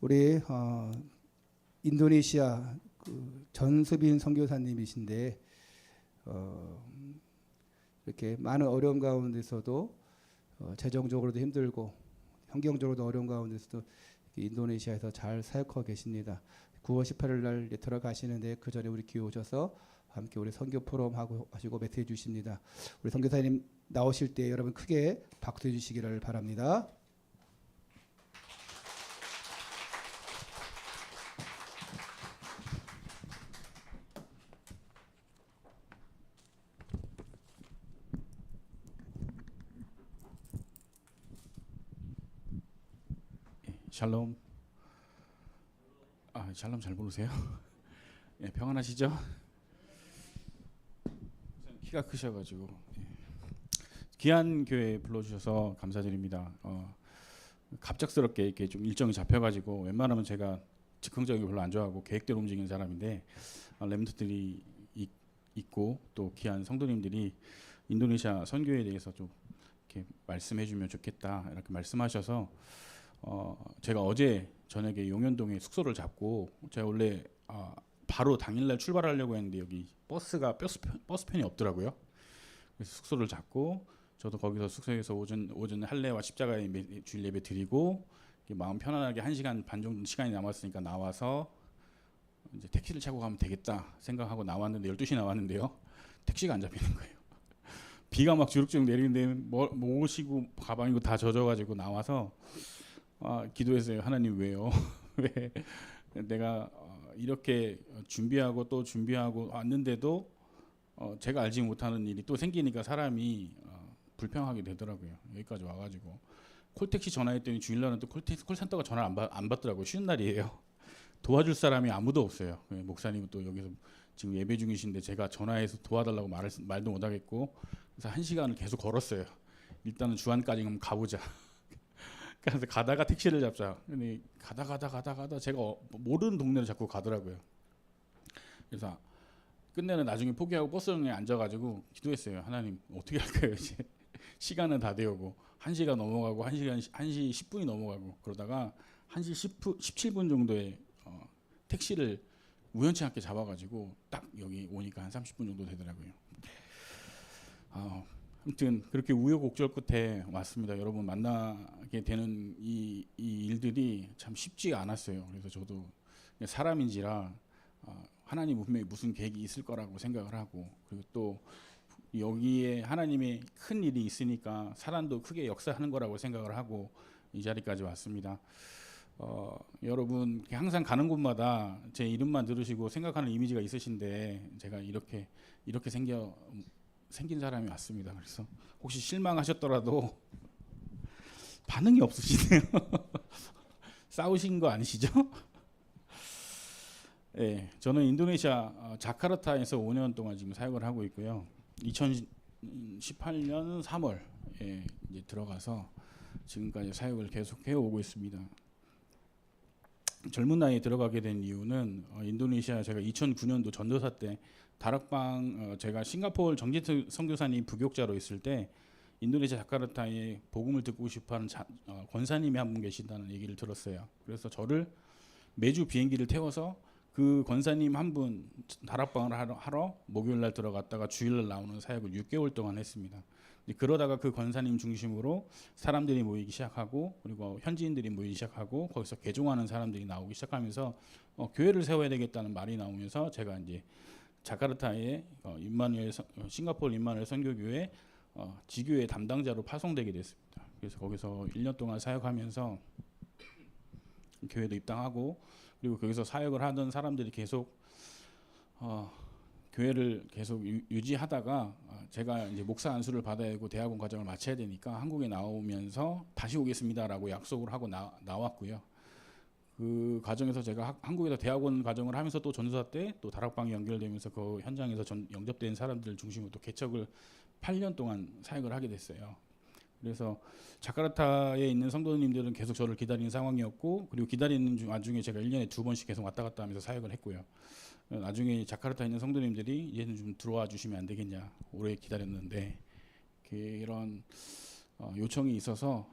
우리 인도네시아 그 전수빈 선교사님이신데 이렇게 많은 어려움 가운데서도 재정적으로도 힘들고 환경적으로도 어려운 가운데서도 인도네시아에서 잘 사역하고 계십니다. 9월 18일 날 들어가시는데 그 전에 우리 기회 오셔서 함께 우리 선교 포럼 하시고 메시지 주십니다. 우리 선교사님 나오실 때 여러분 크게 박수해 주시기를 바랍니다. 샬롬. 샬롬 잘 부르세요? 예, 평안하시죠? 키가 크셔가지고 귀한 교회 불러주셔서 감사드립니다. 갑작스럽게 이렇게 좀 일정이 잡혀가지고 웬만하면 제가 즉흥적인 거 별로 안 좋아하고 계획대로 움직이는 사람인데 렘넌트들이 있고 또 귀한 성도님들이 인도네시아 선교에 대해서 좀 이렇게 말씀해주면 좋겠다 이렇게 말씀하셔서 제가 어제 저녁에 용현동에 숙소를 잡고 제가 원래 바로 당일날 출발하려고 했는데 여기 버스편이 없더라고요. 그래서 숙소를 잡고 저도 거기서 숙소에서 오전 할례와 십자가의 주일 예배 드리고 마음 편안하게 1시간 반 정도 시간이 남았으니까 나와서 이제 택시를 타고 가면 되겠다 생각하고 나왔는데 12시 나왔는데요. 택시가 안 잡히는 거예요. 비가 막 주룩주룩 내리는데 모시고 가방이고 다 젖어가지고 나와서 기도했어요. 하나님 왜요? 왜 내가 이렇게 준비하고 또 준비하고 왔는데도 제가 알지 못하는 일이 또 생기니까 사람이 불평하게 되더라고요. 여기까지 와가지고 콜택시 전화했더니 주일날은 또 콜센터가 전화를 안 받더라고요. 쉬는 날이에요. 도와줄 사람이 아무도 없어요. 목사님은 또 여기서 지금 예배 중이신데 제가 전화해서 도와달라고 말도 못하겠고 그래서 1시간을 계속 걸었어요. 일단은 주안까지 그럼 가보자. 그래서 가다가 택시를 잡자. 근데 가다 제가 모르는 동네를 자꾸 가더라고요. 그래서 끝내는 나중에 포기하고 버스에 앉아가지고 기도했어요. 하나님 어떻게 할까요? 이제 시간은 다 되어고 1시가 넘어가고 1시 10분이 넘어가고 그러다가 1시 17분 정도에 택시를 우연치 않게 잡아가지고 딱 여기 오니까 한 30분 정도 되더라고요. 아무튼 그렇게 우여곡절 끝에 왔습니다. 여러분 만나게 되는 이 일들이 참 쉽지가 않았어요. 그래서 저도 사람인지라 하나님 분명히 무슨 계획이 있을 거라고 생각을 하고 그리고 또 여기에 하나님의 큰 일이 있으니까 사람도 크게 역사하는 거라고 생각을 하고 이 자리까지 왔습니다. 여러분 항상 가는 곳마다 제 이름만 들으시고 생각하는 이미지가 있으신데 제가 이렇게 생긴 사람이 왔습니다. 그래서 혹시 실망하셨더라도 반응이 없으시네요. 싸우신 거 아니시죠? 네, 저는 인도네시아 자카르타에서 5년 동안 지금 사역을 하고 있고요. 2018년 3월에 이제 들어가서 지금까지 사역을 계속 해오고 있습니다. 젊은 나이에 들어가게 된 이유는 인도네시아 제가 2009년도 전도사 때 다락방 제가 싱가포르 정진트 선교사님 부교자로 있을 때 인도네시아 자카르타에 복음을 듣고 싶어하는 권사님이 한 분 계신다는 얘기를 들었어요. 그래서 저를 매주 비행기를 태워서 그 권사님 한 분 다락방을 하러 목요일날 들어갔다가 주일날 나오는 사역을 6개월 동안 했습니다. 그러다가 그 권사님 중심으로 사람들이 모이기 시작하고 그리고 현지인들이 모이기 시작하고 거기서 개종하는 사람들이 나오기 시작하면서 교회를 세워야 되겠다는 말이 나오면서 제가 이제 자카르타의 싱가포르 임마누엘 선교교회 지교회 담당자로 파송되게 됐습니다. 그래서 거기서 1년 동안 사역하면서 교회도 입당하고 그리고 거기서 사역을 하던 사람들이 계속 교회를 계속 유지하다가 제가 이제 목사 안수를 받아야 하고 대학원 과정을 마쳐야 되니까 한국에 나오면서 다시 오겠습니다라고 약속을 하고 나왔고요. 그 과정에서 제가 한국에서 대학원 과정을 하면서 또 전도사 때 또 다락방에 연결되면서 그 현장에서 영접된 사람들 중심으로 또 개척을 8년 동안 사역을 하게 됐어요. 그래서 자카르타에 있는 성도님들은 계속 저를 기다리는 상황이었고 그리고 기다리는 와중에 제가 1년에 2번씩 계속 왔다 갔다 하면서 사역을 했고요. 나중에 자카르타에 있는 성도님들이 이제는 좀 들어와 주시면 안 되겠냐 오래 기다렸는데 그런 요청이 있어서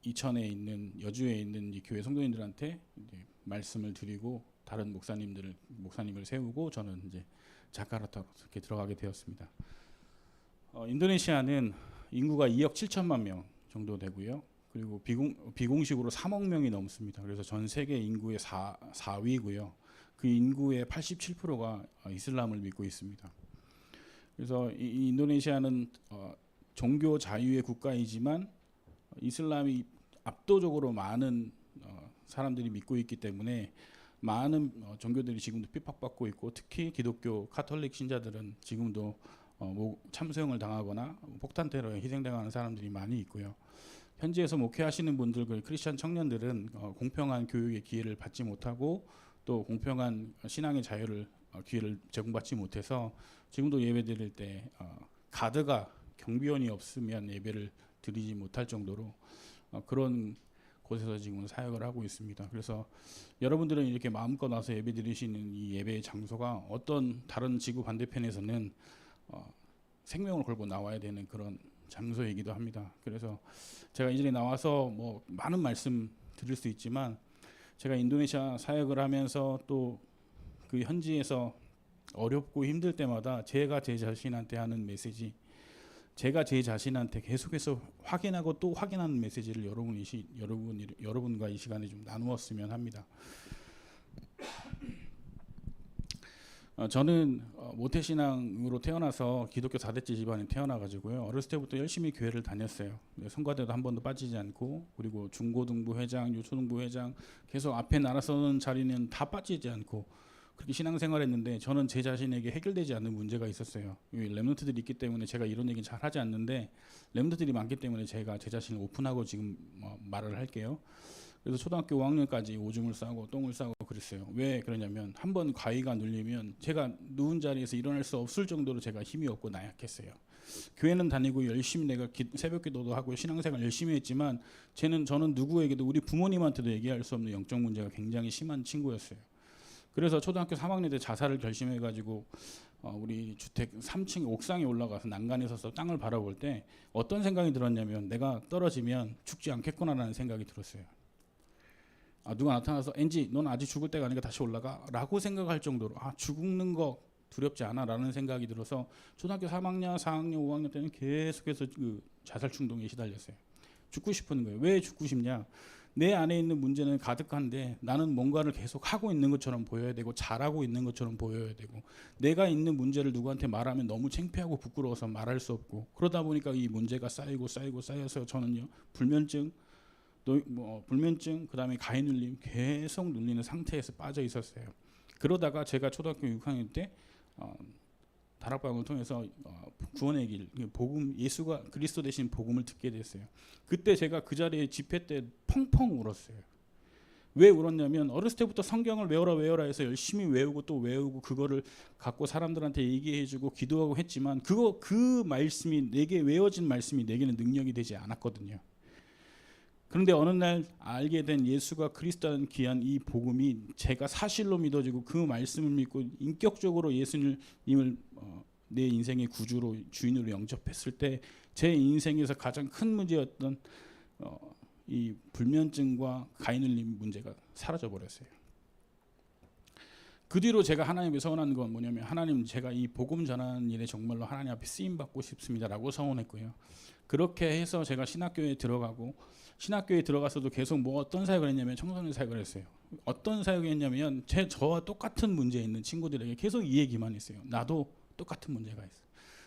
이천에 있는 여주에 있는 이 교회 성도님들한테 이제 말씀을 드리고 다른 목사님을 세우고 저는 이제 자카르타로 이렇게 들어가게 되었습니다. 인도네시아는 인구가 2억 7천만 명 정도 되고요. 그리고 비공식으로 3억 명이 넘습니다. 그래서 전 세계 인구의 4위고요. 그 인구의 87%가 이슬람을 믿고 있습니다. 그래서 이 인도네시아는 종교 자유의 국가이지만 이슬람이 압도적으로 많은 사람들이 믿고 있기 때문에 많은 종교들이 지금도 핍박받고 있고, 특히 기독교 카톨릭 신자들은 지금도 참수형을 당하거나 폭탄 테러에 희생당하는 사람들이 많이 있고요. 현지에서 목회하시는 분들, 그 크리스천 청년들은 공평한 교육의 기회를 받지 못하고 또 공평한 신앙의 자유를 기회를 제공받지 못해서 지금도 예배 드릴 때 가드가 경비원이 없으면 예배를 드리지 못할 정도로 그런 곳에서 지금 사역을 하고 있습니다. 그래서 여러분들은 이렇게 마음껏 나서 예배 드리시는 이 예배의 장소가 어떤 다른 지구 반대편에서는 생명을 걸고 나와야 되는 그런 장소이기도 합니다. 그래서 제가 이 자리에 나와서 뭐 많은 말씀 드릴 수 있지만, 제가 인도네시아 사역을 하면서 또 그 현지에서 어렵고 힘들 때마다 제가 제 자신한테 하는 메시지, 제가 제 자신한테 계속해서 확인하고 또 확인하는 메시지를 여러분과 이 시간에 좀 나누었으면 합니다. 저는 모태신앙으로 태어나서 기독교 4대째 집안에 태어나가지고요. 어렸을 때부터 열심히 교회를 다녔어요. 성가대도 한 번도 빠지지 않고, 그리고 중고등부 회장, 유초등부 회장 계속 앞에 나서는 자리는 다 빠지지 않고 그렇게 신앙생활했는데, 저는 제 자신에게 해결되지 않는 문제가 있었어요. 렘넌트들이 있기 때문에 제가 이런 얘기는 잘 하지 않는데, 렘넌트들이 많기 때문에 제가 제 자신을 오픈하고 지금 말을 할게요. 그래서 초등학교 5학년까지 오줌을 싸고 똥을 싸고 그랬어요. 왜 그러냐면, 한번 과위가 눌리면 제가 누운 자리에서 일어날 수 없을 정도로 제가 힘이 없고 나약했어요. 교회는 다니고 열심히 내가 새벽기도도 하고 신앙생활 열심히 했지만, 저는 누구에게도, 우리 부모님한테도 얘기할 수 없는 영적 문제가 굉장히 심한 친구였어요. 그래서 초등학교 3학년 때 자살을 결심해가지고 우리 주택 3층 옥상에 올라가서 난간에 서서 땅을 바라볼 때 어떤 생각이 들었냐면, 내가 떨어지면 죽지 않겠구나라는 생각이 들었어요. 누가 나타나서 엔지 넌 아직 죽을 때가 아니니까 다시 올라가 라고 생각할 정도로 죽는 거 두렵지 않아 라는 생각이 들어서 초등학교 3학년, 4학년, 5학년 때는 계속해서 그 자살 충동에 시달렸어요. 죽고 싶은 거예요. 왜 죽고 싶냐? 내 안에 있는 문제는 가득한데 나는 뭔가를 계속 하고 있는 것처럼 보여야 되고 잘하고 있는 것처럼 보여야 되고, 내가 있는 문제를 누구한테 말하면 너무 창피하고 부끄러워서 말할 수 없고, 그러다 보니까 이 문제가 쌓여서 저는요 불면증, 그다음에 가해 눌림 계속 눌리는 상태에서 빠져 있었어요. 그러다가 제가 초등학교 6학년 때 다락방을 통해서 구원의 길, 복음, 예수가 그리스도 대신 복음을 듣게 됐어요. 그때 제가 그 자리에 집회 때 펑펑 울었어요. 왜 울었냐면, 어렸을 때부터 성경을 외워라 해서 열심히 외우고 또 외우고 그거를 갖고 사람들한테 얘기해주고 기도하고 했지만, 그 말씀이, 내게 외워진 말씀이 내게는 능력이 되지 않았거든요. 그런데 어느 날 알게 된 예수가 그리스도라는 귀한 이 복음이 제가 사실로 믿어지고, 그 말씀을 믿고 인격적으로 예수님을 내 인생의 구주로, 주인으로 영접했을 때 제 인생에서 가장 큰 문제였던 이 불면증과 가해 눌림 문제가 사라져 버렸어요. 그 뒤로 제가 하나님께 서원한 건 뭐냐면, 하나님, 제가 이 복음 전하는 일에 정말로 하나님 앞에 쓰임 받고 싶습니다라고 서원했고요. 그렇게 해서 제가 신학교에 들어가고, 신학교에 들어가서도 계속 어떤 사역을 했냐면 청소년 사역을 했어요. 어떤 사역을 했냐면, 저와 똑같은 문제 있는 친구들에게 계속 이 얘기만 했어요. 나도 똑같은 문제가 있어.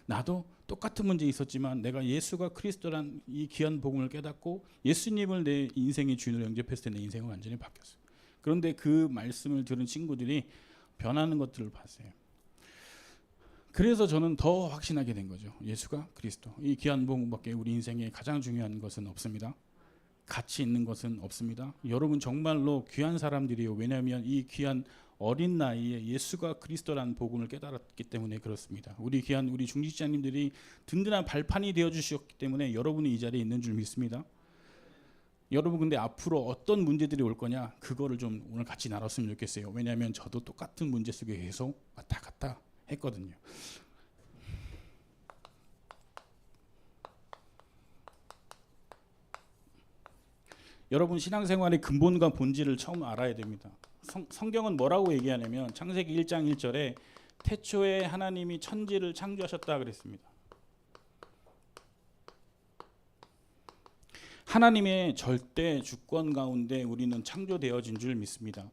나도 똑같은 문제 있었지만 내가 예수가 그리스도란 이 귀한 복음을 깨닫고 예수님을 내 인생의 주인으로 영접했을 때 내 인생은 완전히 바뀌었어요. 그런데 그 말씀을 들은 친구들이 변하는 것들을 봤어요. 그래서 저는 더 확신하게 된 거죠. 예수가 그리스도, 이 귀한 복음밖에 우리 인생에 가장 중요한 것은 없습니다. 가치 있는 것은 없습니다. 여러분 정말로 귀한 사람들이에요. 왜냐하면 이 귀한 어린 나이에 예수가 그리스도라는 복음을 깨달았기 때문에 그렇습니다. 우리 귀한 우리 중직자님들이 든든한 발판이 되어 주셨기 때문에 여러분이 이 자리에 있는 줄 믿습니다. 여러분, 근데 앞으로 어떤 문제들이 올 거냐, 그거를 좀 오늘 같이 나눴으면 좋겠어요. 왜냐하면 저도 똑같은 문제 속에 계속 왔다 갔다 했거든요. 여러분 신앙생활의 근본과 본질을 처음 알아야 됩니다. 성경은 뭐라고 얘기하냐면 창세기 1장 1절에 태초에 하나님이 천지를 창조하셨다 그랬습니다. 하나님의 절대 주권 가운데 우리는 창조되어진 줄 믿습니다.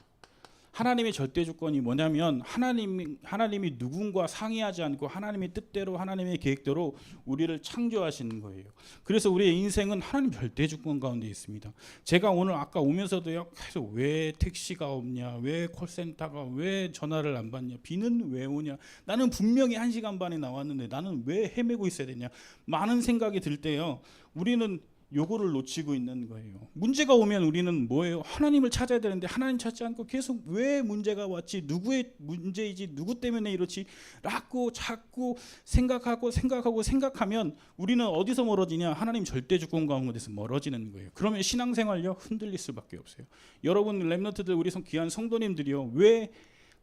하나님의 절대 주권이 뭐냐면 하나님이 누군가 상의하지 않고 하나님의 뜻대로 하나님의 계획대로 우리를 창조하시는 거예요. 그래서 우리의 인생은 하나님 절대 주권 가운데 있습니다. 제가 오늘 아까 오면서도요 계속 왜 택시가 없냐, 왜 콜센터가 왜 전화를 안 받냐, 비는 왜 오냐, 나는 분명히 1시간 반에 나왔는데 나는 왜 헤매고 있어야 되냐, 많은 생각이 들 때요 우리는 요거를 놓치고 있는 거예요. 문제가 오면 우리는 뭐예요? 하나님을 찾아야 되는데 하나님 찾지 않고 계속 왜 문제가 왔지, 누구의 문제이지, 누구 때문에 이렇지 라고 자꾸 생각하면 우리는 어디서 멀어지냐? 하나님 절대 주권 가운데서 멀어지는 거예요. 그러면 신앙생활요 흔들릴 수밖에 없어요. 여러분 렘넌트들, 우리 귀한 성도님들이요, 왜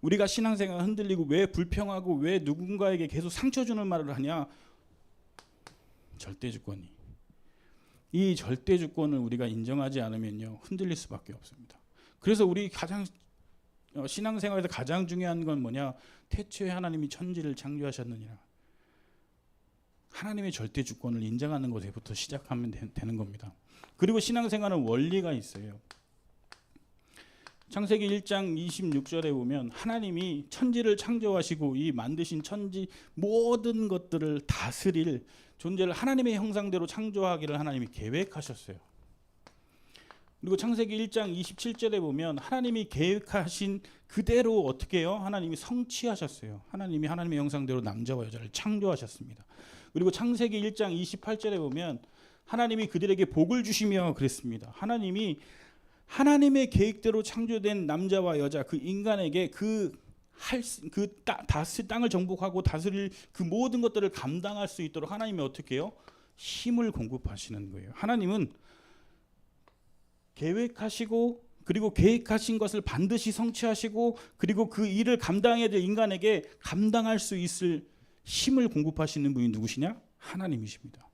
우리가 신앙생활 흔들리고 왜 불평하고 왜 누군가에게 계속 상처 주는 말을 하냐? 절대 주권이, 이 절대 주권을 우리가 인정하지 않으면요 흔들릴 수밖에 없습니다. 그래서 우리 신앙생활에서 가장 중요한 건 뭐냐? 태초에 하나님이 천지를 창조하셨느니라. 하나님의 절대 주권을 인정하는 것에부터 시작하면 되는 겁니다. 그리고 신앙생활은 원리가 있어요. 창세기 1장 26절에 보면 하나님이 천지를 창조하시고 이 만드신 천지 모든 것들을 다스릴 존재를 하나님의 형상대로 창조하기를 하나님이 계획하셨어요. 그리고 창세기 1장 27절에 보면 하나님이 계획하신 그대로 어떻게 해요? 하나님이 성취하셨어요. 하나님이 하나님의 형상대로 남자와 여자를 창조하셨습니다. 그리고 창세기 1장 28절에 보면 하나님이 그들에게 복을 주시며 그랬습니다. 하나님의 계획대로 창조된 남자와 여자, 그 인간에게 땅을 정복하고 다스릴 그 모든 것들을 감당할 수 있도록 하나님이 어떻게 해요? 힘을 공급하시는 거예요. 하나님은 계획하시고 그리고 계획하신 것을 반드시 성취하시고 그리고 그 일을 감당해야 될 인간에게 감당할 수 있을 힘을 공급하시는 분이 누구시냐? 하나님이십니다.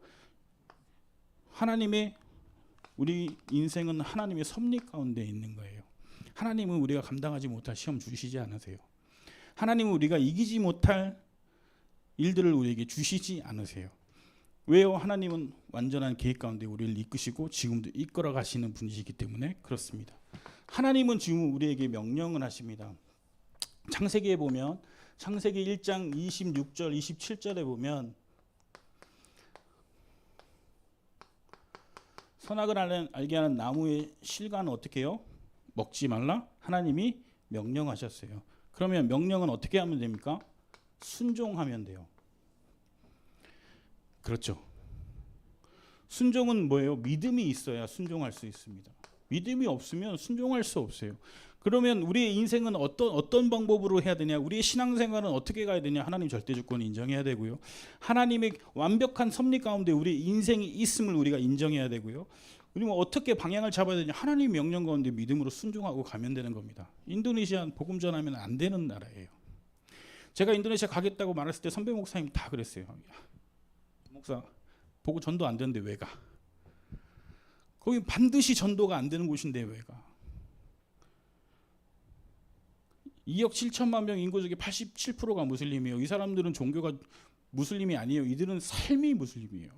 우리 인생은 하나님의 섭리 가운데 있는 거예요. 하나님은 우리가 감당하지 못할 시험 주시지 않으세요. 하나님은 우리가 이기지 못할 일들을 우리에게 주시지 않으세요. 왜요? 하나님은 완전한 계획 가운데 우리를 이끄시고 지금도 이끌어 가시는 분이시기 때문에 그렇습니다. 하나님은 지금 우리에게 명령을 하십니다. 창세기에 보면 창세기 1장 26절 27절에 보면 선악을 알게 하는 나무의 실과는 어떻게 해요? 먹지 말라 하나님이 명령하셨어요. 그러면 명령은 어떻게 하면 됩니까? 순종하면 돼요. 그렇죠. 순종은 뭐예요? 믿음이 있어야 순종할 수 있습니다. 믿음이 없으면 순종할 수 없어요. 그러면 우리의 인생은 어떤 방법으로 해야 되냐? 우리의 신앙생활은 어떻게 가야 되냐? 하나님 절대 주권을 인정해야 되고요. 하나님의 완벽한 섭리 가운데 우리의 인생이 있음을 우리가 인정해야 되고요. 그리고 어떻게 방향을 잡아야 되냐? 하나님 명령 가운데 믿음으로 순종하고 가면 되는 겁니다. 인도네시아 복음 전하면 안 되는 나라예요. 제가 인도네시아 가겠다고 말했을 때 선배 목사님 다 그랬어요. 목사 보고 전도 안 되는데 왜 가? 거기 반드시 전도가 안 되는 곳인데 왜 가? 2억 7천만 명 인구 중에 87%가 무슬림이에요. 이 사람들은 종교가 무슬림이 아니에요. 이들은 삶이 무슬림이에요.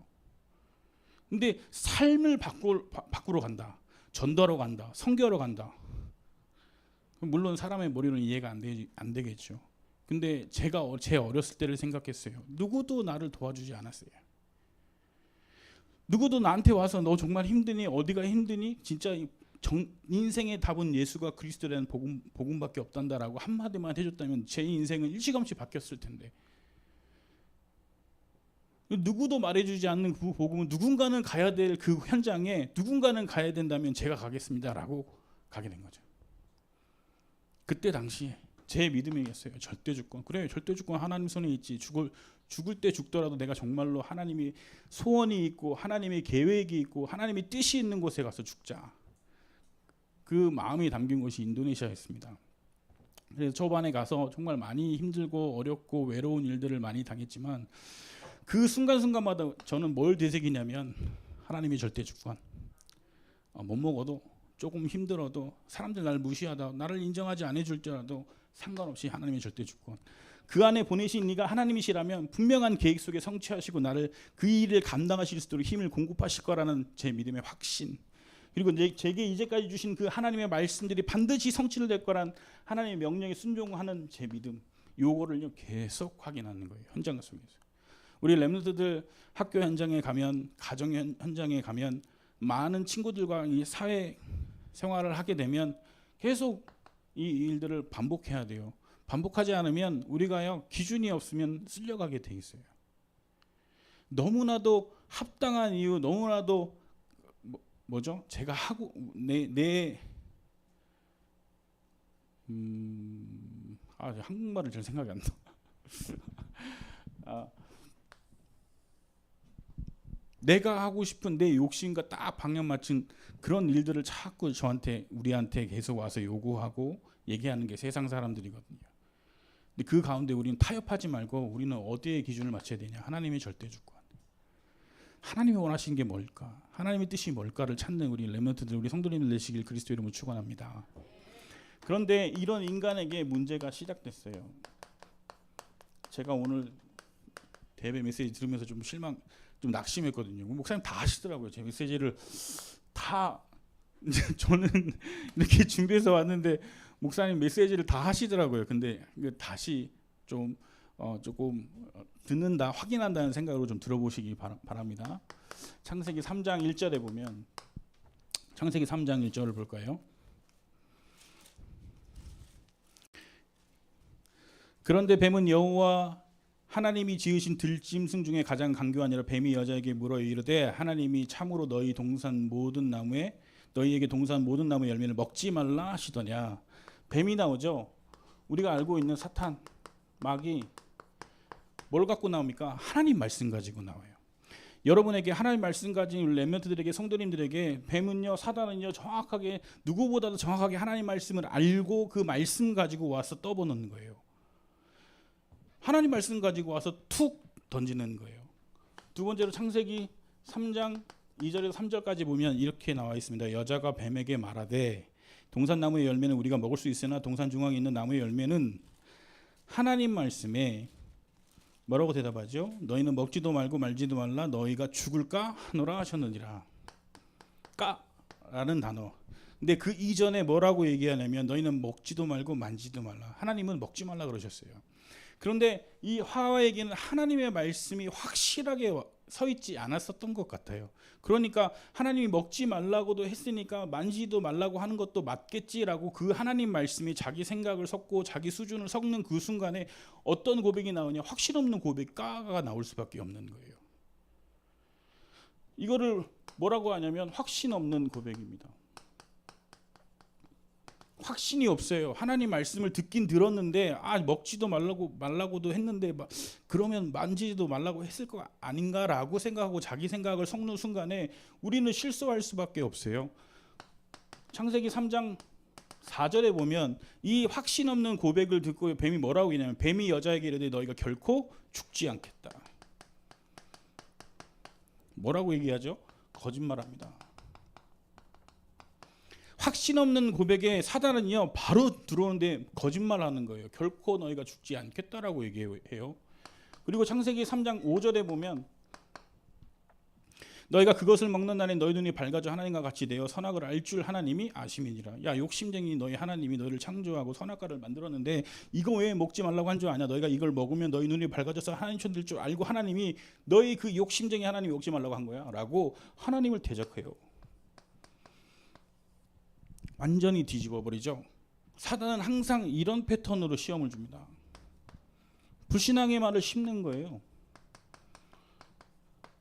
근데 삶을 바꾸러 간다. 전도하러 간다. 선교하러 간다. 물론 사람의 머리로는 이해가 안 되겠죠. 근데 제가 제 어렸을 때를 생각했어요. 누구도 나를 도와주지 않았어요. 누구도 나한테 와서 너 정말 힘드니? 어디가 힘드니? 진짜 인생의 답은 예수가 그리스도라는 복음밖에 없단다라고 한마디만 해줬다면 제 인생은 일찌감치 바뀌었을 텐데, 누구도 말해주지 않는 그 복음은 누군가는 가야 될 그 현장에 누군가는 가야 된다면 제가 가겠습니다라고 가게 된 거죠. 그때 당시에 제 믿음이었어요. 절대 주권. 그래, 절대 주권 하나님 손에 있지. 죽을 때 죽더라도 내가 정말로 하나님이 소원이 있고 하나님의 계획이 있고 하나님의 뜻이 있는 곳에 가서 죽자. 그 마음이 담긴 곳이 인도네시아였습니다. 그래서 초반에 가서 정말 많이 힘들고 어렵고 외로운 일들을 많이 당했지만 그 순간순간마다 저는 뭘 되새기냐면 하나님의 절대 주권. 못 먹어도 조금 힘들어도 사람들 나를 무시하다 나를 인정하지 않아 줄지라도 상관없이 하나님의 절대 주권 그 안에 보내신 네가 하나님이시라면 분명한 계획 속에 성취하시고 나를 그 일을 감당하실 수 있도록 힘을 공급하실 거라는 제 믿음의 확신 그리고 제게 이제까지 주신 그 하나님의 말씀들이 반드시 성취를 될 거란 하나님의 명령에 순종하는 제 믿음 요거를 계속 확인하는 거예요. 현장 속에서 우리 렘넌트들 학교 현장에 가면 가정 현장에 가면 많은 친구들과 이 사회 생활을 하게 되면 계속 이 일들을 반복해야 돼요. 반복하지 않으면 우리가요 기준이 없으면 쓸려가게 돼 있어요. 너무나도 합당한 이유, 너무나도 뭐죠? 제가 하고 한국말을 잘 생각이 안 나. 내가 하고 싶은 내 욕심과 딱 방향 맞춘 그런 일들을 자꾸 우리한테 계속 와서 요구하고 얘기하는 게 세상 사람들이거든요. 근데 그 가운데 우리는 타협하지 말고 우리는 어디에 기준을 맞춰야 되냐? 하나님의 절대 주권. 하나님이 원하시는 게 뭘까? 하나님의 뜻이 뭘까를 찾는 우리 렘넌트들, 우리 성도님들 되시길 그리스도 이름으로 축원합니다. 그런데 이런 인간에게 문제가 시작됐어요. 제가 오늘 대배 메시지 들으면서 좀 낙심했거든요. 목사님 다 하시더라고요. 제 메시지를 다 저는 이렇게 준비해서 왔는데 목사님 메시지를 다 하시더라고요. 근데 다시 좀 조금 듣는다, 확인한다는 생각으로 좀 들어보시기 바랍니다. 창세기 3장 1절에 보면 창세기 3장 1절을 볼까요? 그런데 뱀은 여호와 하나님이 지으신 들짐승 중에 가장 강교하니라. 뱀이 여자에게 물어 이르되 하나님이 참으로 너희에게 동산 모든 나무의 열매를 먹지 말라 하시더냐. 뱀이 나오죠. 우리가 알고 있는 사탄, 마귀 뭘 갖고 나옵니까? 하나님 말씀 가지고 나와요. 여러분에게 하나님 말씀 가진 렘넌트들에게 성도님들에게 뱀은요, 사단은요 정확하게 누구보다도 정확하게 하나님 말씀을 알고 그 말씀 가지고 와서 떠보는 거예요. 하나님 말씀 가지고 와서 툭 던지는 거예요. 두 번째로 창세기 3장 2절에서 3절까지 보면 이렇게 나와 있습니다. 여자가 뱀에게 말하되 동산나무의 열매는 우리가 먹을 수 있으나 동산 중앙에 있는 나무의 열매는 하나님 말씀에 뭐라고 대답하죠? 너희는 먹지도 말고 말지도 말라 너희가 죽을까 하노라 하셨느니라. 까라는 단어. 근데 그 이전에 뭐라고 얘기하냐면 너희는 먹지도 말고 만지도 말라. 하나님은 먹지 말라 그러셨어요. 그런데 이 하와에게는 하나님의 말씀이 확실하게 서 있지 않았었던 것 같아요. 그러니까 하나님이 먹지 말라고도 했으니까 만지도 말라고 하는 것도 맞겠지라고 그 하나님 말씀이 자기 생각을 섞고 자기 수준을 섞는 그 순간에 어떤 고백이 나오냐? 확신 없는 고백, 까가 나올 수밖에 없는 거예요. 이거를 뭐라고 하냐면 확신 없는 고백입니다. 확신이 없어요. 하나님 말씀을 듣긴 들었는데 먹지도 말라고도 했는데 그러면 만지지도 말라고 했을 거 아닌가라고 생각하고 자기 생각을 섞는 순간에 우리는 실수할 수밖에 없어요. 창세기 3장 4절에 보면 이 확신 없는 고백을 듣고 뱀이 뭐라고 얘기하냐면 뱀이 여자에게 이르되 너희가 결코 죽지 않겠다. 뭐라고 얘기하죠? 거짓말합니다. 확신 없는 고백에 사단은요 바로 들어오는데 거짓말하는 거예요. 결코 너희가 죽지 않겠다라고 얘기해요. 그리고 창세기 3장 5절에 보면 너희가 그것을 먹는 날에 너희 눈이 밝아져 하나님과 같이 되어 선악을 알 줄 하나님이 아심이니라. 야 욕심쟁이 너희 하나님이 너희를 창조하고 선악과를 만들었는데 이거 왜 먹지 말라고 한 줄 아냐? 너희가 이걸 먹으면 너희 눈이 밝아져서 하나님처럼 될 줄 알고 하나님이 너희 그 욕심쟁이 하나님이 먹지 말라고 한 거야 라고 하나님을 대적해요. 완전히 뒤집어 버리죠. 사단은 항상 이런 패턴으로 시험을 줍니다. 불신앙의 말을 심는 거예요.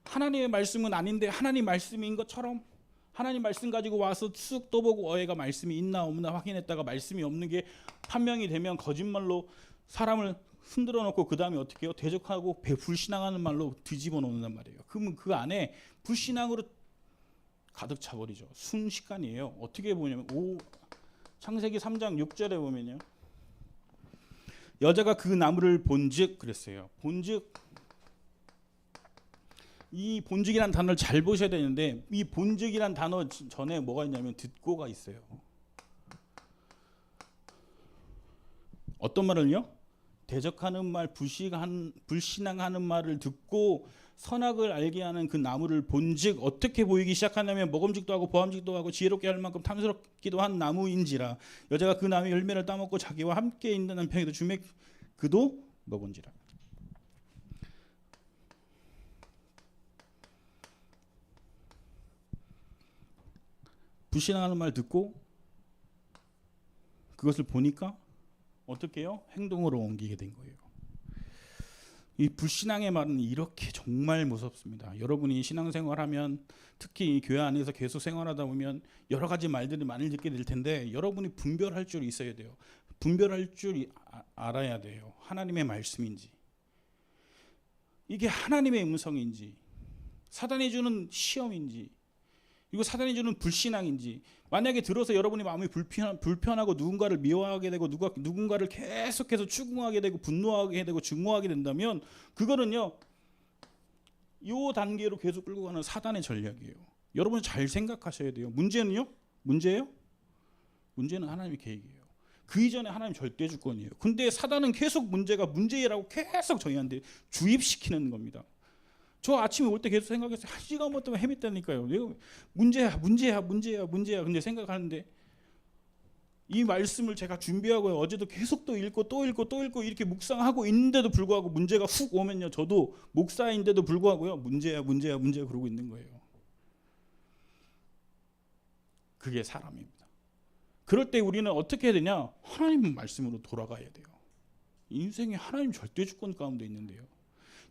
하나님의 말씀은 아닌데 하나님 말씀인 것처럼 하나님 말씀 가지고 와서 쑥 떠보고 어애가 말씀이 있나 없나 확인했다가 말씀이 없는 게 판명이 되면 거짓말로 사람을 흔들어 놓고 그 다음에 어떻게 해요? 대적하고 불신앙하는 말로 뒤집어 놓는단 말이에요. 그러면 그 안에 불신앙으로 가득 차버리죠. 순식간이에요. 어떻게 보냐면 창세기 3장 6절에 보면요. 여자가 그 나무를 본즉 그랬어요. 본즉 이 본직이라는 단어를 잘 보셔야 되는데 이 본직이라는 단어 전에 뭐가 있냐면 듣고가 있어요. 어떤 말을요? 대적하는 말, 불신앙하는 말을 듣고 선악을 알게 하는 그 나무를 본즉 어떻게 보이기 시작하냐면 먹음직도 하고 보암직도 하고 지혜롭게 할 만큼 탐스럽기도 한 나무인지라 여자가 그 나무의 열매를 따먹고 자기와 함께 있는 남편에게도 주매 그도 먹은지라. 불신앙하는 말 듣고 그것을 보니까 어떻게 해요? 행동으로 옮기게 된 거예요. 이 불신앙의 말은 이렇게 정말 무섭습니다. 여러분이 신앙생활하면 특히 교회 안에서 계속 생활하다 보면 여러 가지 말들이 많이 듣게 될 텐데 여러분이 분별할 줄 있어야 돼요. 분별할 줄 알아야 돼요. 하나님의 말씀인지 이게 하나님의 음성인지 사단이 주는 시험인지 이거 사단이 주는 불신앙인지 만약에 들어서 여러분이 마음이 불편하고 누군가를 미워하게 되고 누군가를 계속해서 추궁하게 되고 분노하게 되고 증오하게 된다면 그거는요 이 단계로 계속 끌고 가는 사단의 전략이에요. 여러분 잘 생각하셔야 돼요. 문제는요? 문제는 하나님의 계획이에요. 그 이전에 하나님 절대 주권이에요. 근데 사단은 계속 문제가 문제라고 계속 저희한테 주입시키는 겁니다. 저 아침에 올 때 계속 생각했어요. 1시간 뭐 동안 헤맸다니까요. 내가 문제야. 근데 생각하는데 이 말씀을 제가 준비하고 어제도 계속 또 읽고 이렇게 묵상하고 있는데도 불구하고 문제가 훅 오면요. 저도 목사인데도 불구하고요. 문제야 그러고 있는 거예요. 그게 사람입니다. 그럴 때 우리는 어떻게 해야 되냐? 하나님 말씀으로 돌아가야 돼요. 인생이 하나님 절대 주권 가운데 있는데요.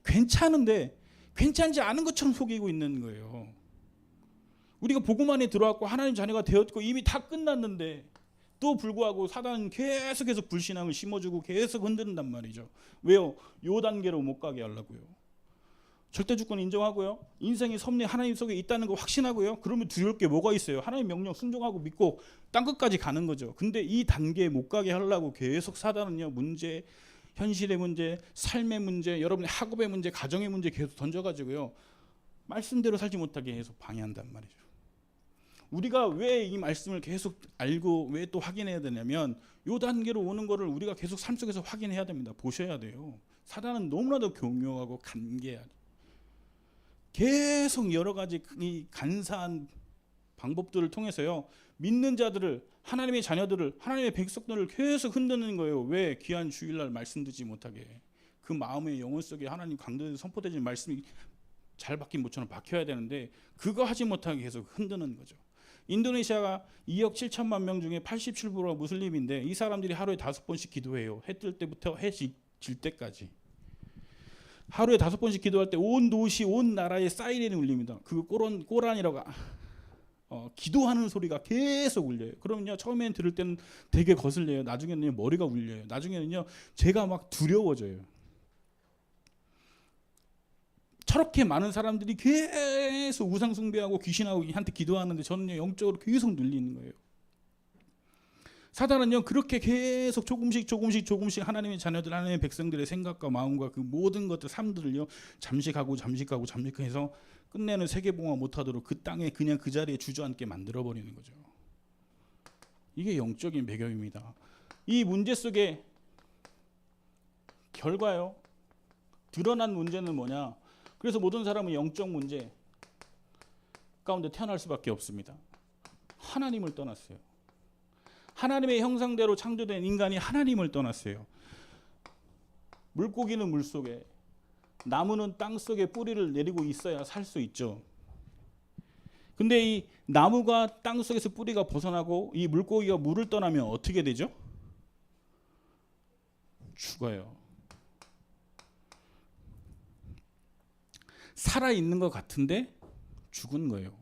괜찮은데 괜찮지 않은 것처럼 속이고 있는 거예요. 우리가 복음 안에 들어왔고 하나님 자녀가 되었고 이미 다 끝났는데 또 불구하고 사단은 계속해서 불신앙을 심어주고 계속 흔든단 말이죠. 왜요? 요 단계로 못 가게 하려고요. 절대 주권 인정하고요. 인생의 섭리 하나님 속에 있다는 거 확신하고요. 그러면 두려울 게 뭐가 있어요? 하나님 명령 순종하고 믿고 땅 끝까지 가는 거죠. 근데 이 단계에 못 가게 하려고 계속 사단은요. 문제, 현실의 문제, 삶의 문제, 여러분의 학업의 문제, 가정의 문제 계속 던져가지고요. 말씀대로 살지 못하게 계속 방해한단 말이죠. 우리가 왜 이 말씀을 계속 알고 왜 또 확인해야 되냐면 이 단계로 오는 거를 우리가 계속 삶 속에서 확인해야 됩니다. 보셔야 돼요. 사단은 너무나도 교묘하고 간계하죠. 계속 여러 가지 이 간사한 방법들을 통해서요. 믿는 자들을 하나님의 자녀들을 하나님의 백성들을 계속 흔드는 거예요. 왜? 귀한 주일날 말씀 듣지 못하게. 그 마음의 영혼 속에 하나님 강도에서 선포되는 말씀이 잘 박힌 모처럼 박혀야 되는데 그거 하지 못하게 계속 흔드는 거죠. 인도네시아가 2억 7천만 명 중에 87%가 무슬림인데 이 사람들이 하루에 5번씩 기도해요. 해 뜰 때부터 해 질 때까지. 하루에 5번씩 기도할 때 온 도시 온 나라에 사이렌이 울립니다. 그 꼬란이라고 기도하는 소리가 계속 울려요. 그러면요 처음엔 들을 때는 되게 거슬려요. 나중에는 머리가 울려요. 나중에는요 제가 막 두려워져요. 저렇게 많은 사람들이 계속 우상 숭배하고 귀신하고 한테 기도하는데 저는 영적으로 계속 눌리는 거예요. 사단은요 그렇게 계속 조금씩 하나님의 자녀들 하나님의 백성들의 생각과 마음과 그 모든 것들 삶들을요 잠식해서 끝내는 세계봉화 못하도록 그 땅에 그냥 그 자리에 주저앉게 만들어 버리는 거죠. 이게 영적인 배경입니다. 이 문제 속에 결과요 드러난 문제는 뭐냐? 그래서 모든 사람은 영적 문제 가운데 태어날 수밖에 없습니다. 하나님을 떠났어요. 하나님의 형상대로 창조된 인간이 하나님을 떠났어요. 물고기는 물속에, 나무는 땅속에 뿌리를 내리고 있어야 살 수 있죠. 근데 이 나무가 땅속에서 뿌리가 벗어나고 이 물고기가 물을 떠나면 어떻게 되죠? 죽어요. 살아있는 것 같은데 죽은 거예요.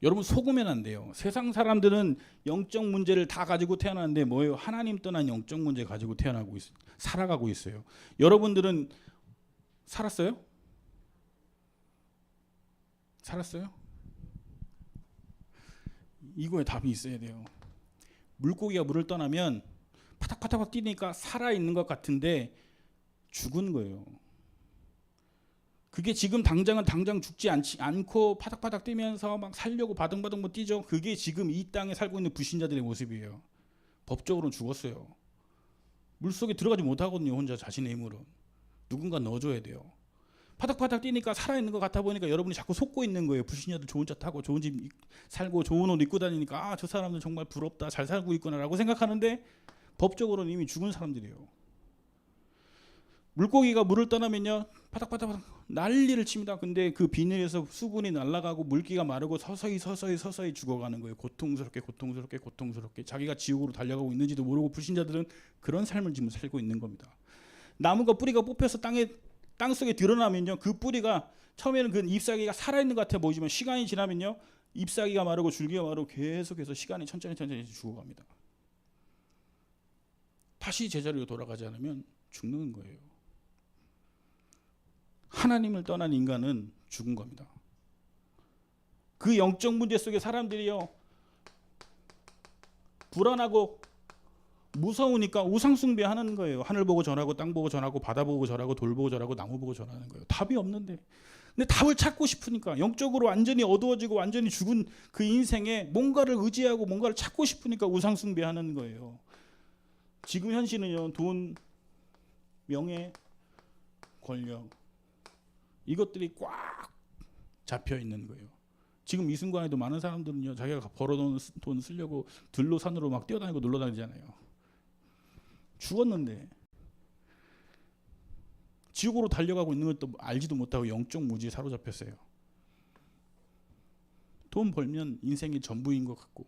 여러분 속으면 안 돼요. 세상 사람들은 영적 문제를 다 가지고 태어나는데 뭐예요? 하나님 떠난 영적 문제 가지고 태어나고 살아가고 있어요. 여러분들은 살았어요? 살았어요? 이거에 답이 있어야 돼요. 물고기가 물을 떠나면 파닥파닥 뛰니까 살아있는 것 같은데 죽은 거예요. 그게 지금 당장은 당장 죽지 않고 파닥파닥 뛰면서 막 살려고 바둥바둥 뭐 뛰죠. 그게 지금 이 땅에 살고 있는 불신자들의 모습이에요. 법적으로는 죽었어요. 물속에 들어가지 못하거든요. 혼자 자신의 힘으로. 누군가 넣어줘야 돼요. 파닥파닥 뛰니까 살아있는 것 같아 보니까 여러분이 자꾸 속고 있는 거예요. 불신자들 좋은 차 타고 좋은 집 살고 좋은 옷 입고 다니니까 저 사람들 정말 부럽다, 잘 살고 있구나라고 생각하는데 법적으로는 이미 죽은 사람들이에요. 물고기가 물을 떠나면요 파닥파닥 난리를 칩니다. 근데 그 비늘에서 수분이 날아가고 물기가 마르고 서서히 죽어가는 거예요. 고통스럽게 자기가 지옥으로 달려가고 있는지도 모르고 불신자들은 그런 삶을 지금 살고 있는 겁니다. 나무가 뿌리가 뽑혀서 땅속에 드러나면요 그 뿌리가 처음에는 그 잎사귀가 살아있는 것 같아 보이지만 시간이 지나면요 잎사귀가 마르고 줄기가 마르고 계속해서 시간이 천천히 죽어갑니다. 다시 제자리로 돌아가지 않으면 죽는 거예요. 하나님을 떠난 인간은 죽은 겁니다. 그 영적 문제 속에 사람들이요 불안하고 무서우니까 우상 숭배하는 거예요. 하늘 보고 절하고 땅 보고 절하고 바다 보고 절하고 돌 보고 절하고 나무 보고 절하는 거예요. 답이 없는데 근데 답을 찾고 싶으니까 영적으로 완전히 어두워지고 완전히 죽은 그 인생에 뭔가를 의지하고 뭔가를 찾고 싶으니까 우상 숭배하는 거예요. 지금 현실은요 돈, 명예, 권력 이것들이 꽉 잡혀 있는 거예요. 지금 이 순간에도 많은 사람들은요 자기가 벌어놓은 돈 쓰려고 들로 산으로 막 뛰어다니고 놀러다니잖아요. 죽었는데 지옥으로 달려가고 있는 것도 알지도 못하고 영적 무지에 사로잡혔어요. 돈 벌면 인생이 전부인 것 같고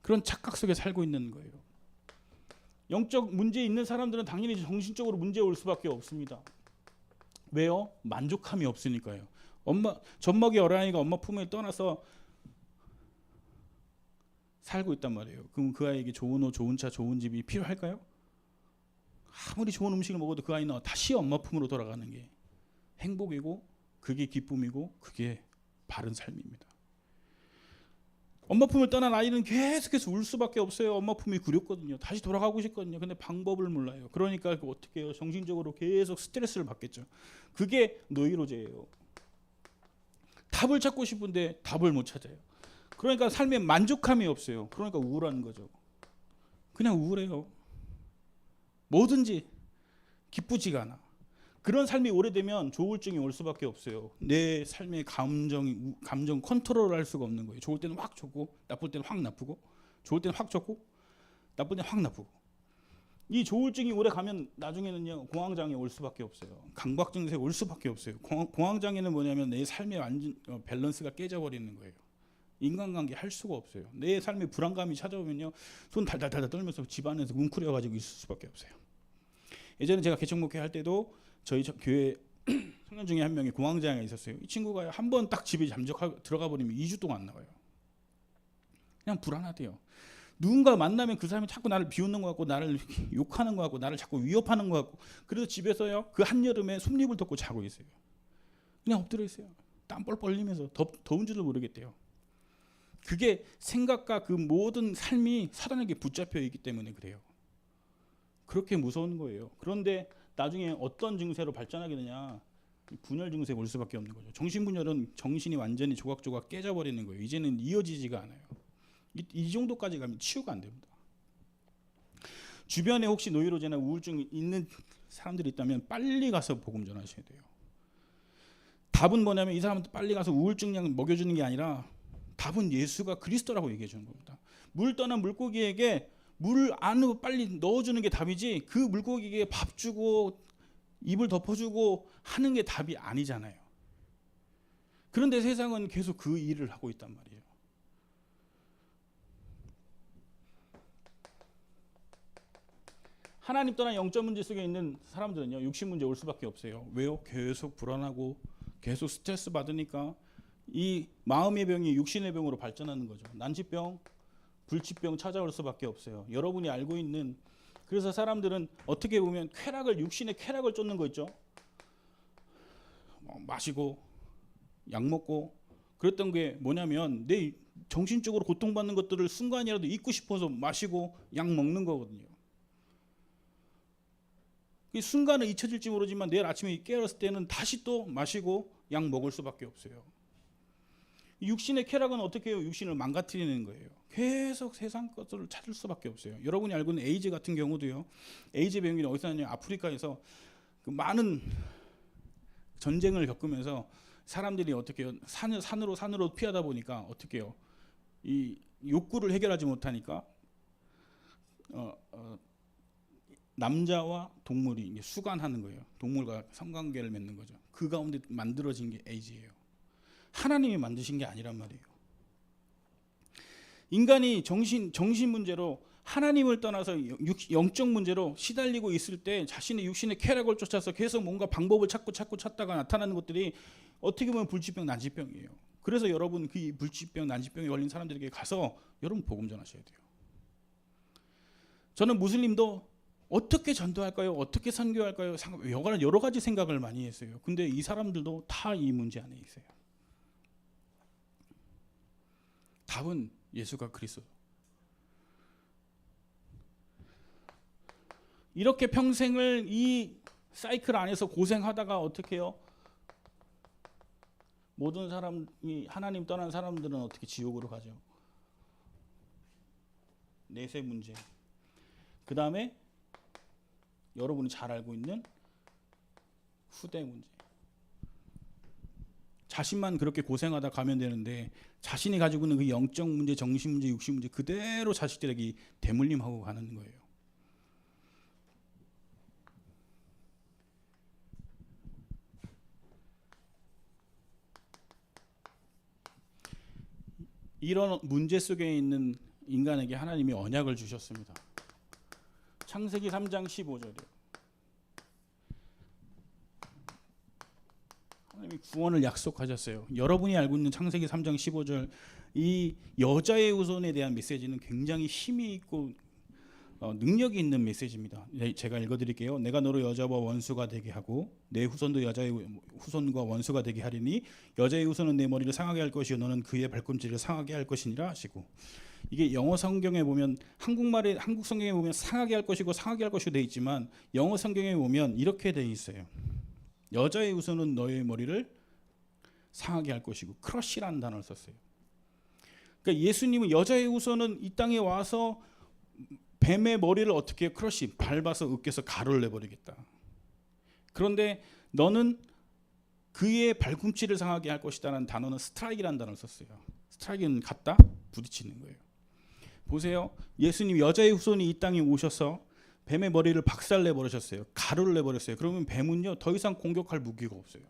그런 착각 속에 살고 있는 거예요. 영적 문제 있는 사람들은 당연히 정신적으로 문제 올 수밖에 없습니다. 왜요? 만족함이 없으니까요. 젖먹이 어린아이가 엄마 품에 떠나서 살고 있단 말이에요. 그럼 그 아이에게 좋은 옷, 좋은 차, 좋은 집이 필요할까요? 아무리 좋은 음식을 먹어도 그 아이는 다시 엄마 품으로 돌아가는 게 행복이고 그게 기쁨이고 그게 바른 삶입니다. 엄마 품을 떠난 아이는 계속해서 울 수밖에 없어요. 엄마 품이 그립거든요. 다시 돌아가고 싶거든요. 근데 방법을 몰라요. 그러니까 어떻게 해요? 정신적으로 계속 스트레스를 받겠죠. 그게 노이로제예요. 답을 찾고 싶은데 답을 못 찾아요. 그러니까 삶에 만족함이 없어요. 그러니까 우울한 거죠. 그냥 우울해요. 뭐든지 기쁘지가 않아. 그런 삶이 오래되면 조울증이 올 수밖에 없어요. 내 삶의 감정 컨트롤할 수가 없는 거예요. 좋을 때는 확 좋고 나쁠 때는 확 나쁘고 좋을 때는 확 좋고 나쁠 때는 확 나쁘고 이 조울증이 오래 가면 나중에는요 공황장애 올 수밖에 없어요. 강박 증세 올 수밖에 없어요. 공황장애는 뭐냐면 내 삶의 완전 밸런스가 깨져버리는 거예요. 인간관계 할 수가 없어요. 내 삶에 불안감이 찾아오면요 손 달달달 떨면서 집안에서 웅크려가지고 있을 수밖에 없어요. 예전에 제가 개척목회 할 때도 저희 교회 청년 중에 한 명이 공황장애가 있었어요. 이 친구가 한 번 딱 집에 들어가 버리면 2주 동안 안 나와요. 그냥 불안하대요. 누군가 만나면 그 사람이 자꾸 나를 비웃는 것 같고 나를 욕하는 것 같고 나를 자꾸 위협하는 것 같고 그래서 집에서요 그 한여름에 솜잎을 덮고 자고 있어요. 그냥 엎드려 있어요. 땀 뻘뻘 흘리면서 더운 줄도 모르겠대요. 그게 생각과 그 모든 삶이 사단에게 붙잡혀 있기 때문에 그래요. 그렇게 무서운 거예요. 그런데 나중에 어떤 증세로 발전하게 되냐? 분열 증세가 올 수밖에 없는 거죠. 정신분열은 정신이 완전히 조각조각 깨져버리는 거예요. 이제는 이어지지가 않아요. 이 정도까지 가면 치유가 안 됩니다. 주변에 혹시 노이로제나 우울증이 있는 사람들이 있다면 빨리 가서 복음 전하셔야 돼요. 답은 뭐냐면 이 사람한테 빨리 가서 우울증 약 먹여주는 게 아니라 답은 예수가 그리스도라고 얘기해 주는 겁니다. 물 떠난 물고기에게 물 안으로 빨리 넣어주는 게 답이지 그 물고기에게 밥 주고 입을 덮어주고 하는 게 답이 아니잖아요. 그런데 세상은 계속 그 일을 하고 있단 말이에요. 하나님 떠난 영적 문제 속에 있는 사람들은요 육신 문제 올 수밖에 없어요. 왜요? 계속 불안하고 계속 스트레스 받으니까 이 마음의 병이 육신의 병으로 발전하는 거죠. 난치병, 불치병 찾아올 수밖에 없어요. 여러분이 알고 있는 그래서 사람들은 어떻게 보면 육신의 쾌락을 쫓는 거 있죠. 마시고 약 먹고 그랬던 게 뭐냐면 내 정신적으로 고통받는 것들을 순간이라도 잊고 싶어서 마시고 약 먹는 거거든요. 그 순간은 잊혀질지 모르지만 내일 아침에 깨어났을 때는 다시 또 마시고 약 먹을 수밖에 없어요. 육신의 쾌락은 어떻게 해요? 육신을 망가뜨리는 거예요. 계속 세상 것을 찾을 수밖에 없어요. 여러분이 알고 있는 에이즈 같은 경우도요. 에이즈 병이 어디서 나냐? 아프리카에서 그 많은 전쟁을 겪으면서 사람들이 어떻게 해요? 산으로 피하다 보니까 어떻게 해요? 이 욕구를 해결하지 못하니까 남자와 동물이 이제 수간하는 거예요. 동물과 성관계를 맺는 거죠. 그 가운데 만들어진 게 에이즈예요. 하나님이 만드신 게 아니란 말이에요. 인간이 정신 문제로 하나님을 떠나서 영적 문제로 시달리고 있을 때 자신의 육신의 쾌락을 쫓아서 계속 뭔가 방법을 찾다가 나타나는 것들이 어떻게 보면 불치병, 난치병이에요. 그래서 여러분 그 불치병, 난치병에 걸린 사람들에게 가서 여러분 복음 전하셔야 돼요. 저는 무슬림도 어떻게 전도할까요? 어떻게 선교할까요? 여러 가지 생각을 많이 했어요. 근데 이 사람들도 다 이 문제 안에 있어요. 답은 예수가 그리스도. 이렇게 평생을 이 사이클 안에서 고생하다가 어떻게 해요? 모든 사람이 하나님 떠난 사람들은 어떻게 지옥으로 가죠? 내세 문제. 그 다음에 여러분이 잘 알고 있는 후대 문제. 자신만 그렇게 고생하다 가면 되는데 자신이 가지고 있는 그 영적 문제, 정신 문제, 육신 문제 그대로 자식들에게 대물림하고 가는 거예요. 이런 문제 속에 있는 인간에게 하나님이 언약을 주셨습니다. 창세기 3장 15절이에요. 하나님이 구원을 약속하셨어요. 여러분이 알고 있는 창세기 3장 15절 이 여자의 후손에 대한 메시지는 굉장히 힘이 있고 능력이 있는 메시지입니다. 제가 읽어드릴게요. 내가 너로 여자와 원수가 되게 하고 내 후손도 여자의 후손과 원수가 되게 하리니 여자의 후손은 내 머리를 상하게 할 것이요 너는 그의 발꿈치를 상하게 할 것이니라 하시고, 이게 영어 성경에 보면 한국 성경에 보면 상하게 할 것이고 상하게 할 것이고 돼 있지만 영어 성경에 보면 이렇게 돼 있어요. 여자의 후손은 너의 머리를 상하게 할 것이고 크러쉬라는 단어를 썼어요. 그러니까 예수님은 여자의 후손은 이 땅에 와서 뱀의 머리를 어떻게 해요? 크러쉬 밟아서 으깨서 가루를 내버리겠다. 그런데 너는 그의 발꿈치를 상하게 할 것이다라는 단어는 스트라이크라는 단어를 썼어요. 스트라이크는 갖다 부딪히는 거예요. 보세요. 예수님 여자의 후손이 이 땅에 오셔서 뱀의 머리를 박살 내버리셨어요. 가루를 내버렸어요. 그러면 뱀은요 더 이상 공격할 무기가 없어요.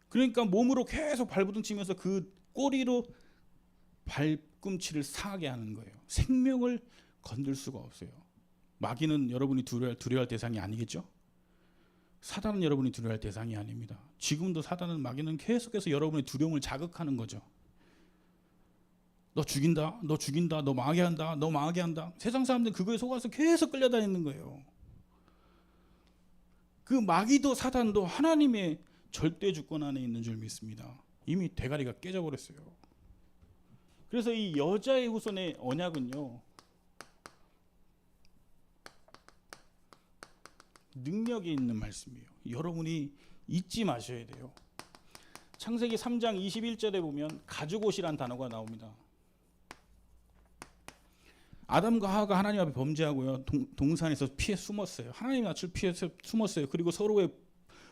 그러니까 몸으로 계속 발부둥치면서 그 꼬리로 발꿈치를 상하게 하는 거예요. 생명을 건들 수가 없어요. 마귀는 여러분이 두려워할 대상이 아니겠죠? 사단은 여러분이 두려워할 대상이 아닙니다. 지금도 사단은 마귀는 계속해서 여러분의 두려움을 자극하는 거죠. 너 죽인다, 너 죽인다, 너 망하게 한다, 너 망하게 한다. 세상 사람들은 그거에 속아서 계속 끌려다니는 거예요. 그 마귀도 사단도 하나님의 절대 주권 안에 있는 줄 믿습니다. 이미 대가리가 깨져버렸어요. 그래서 이 여자의 후손의 언약은요 능력이 있는 말씀이에요. 여러분이 잊지 마셔야 돼요. 창세기 3장 21절에 보면 가죽옷이란 단어가 나옵니다. 아담과 하와가 하나님 앞에 범죄하고요 동산에서 피해 숨었어요. 하나님 낯을 피해서 숨었어요. 그리고 서로의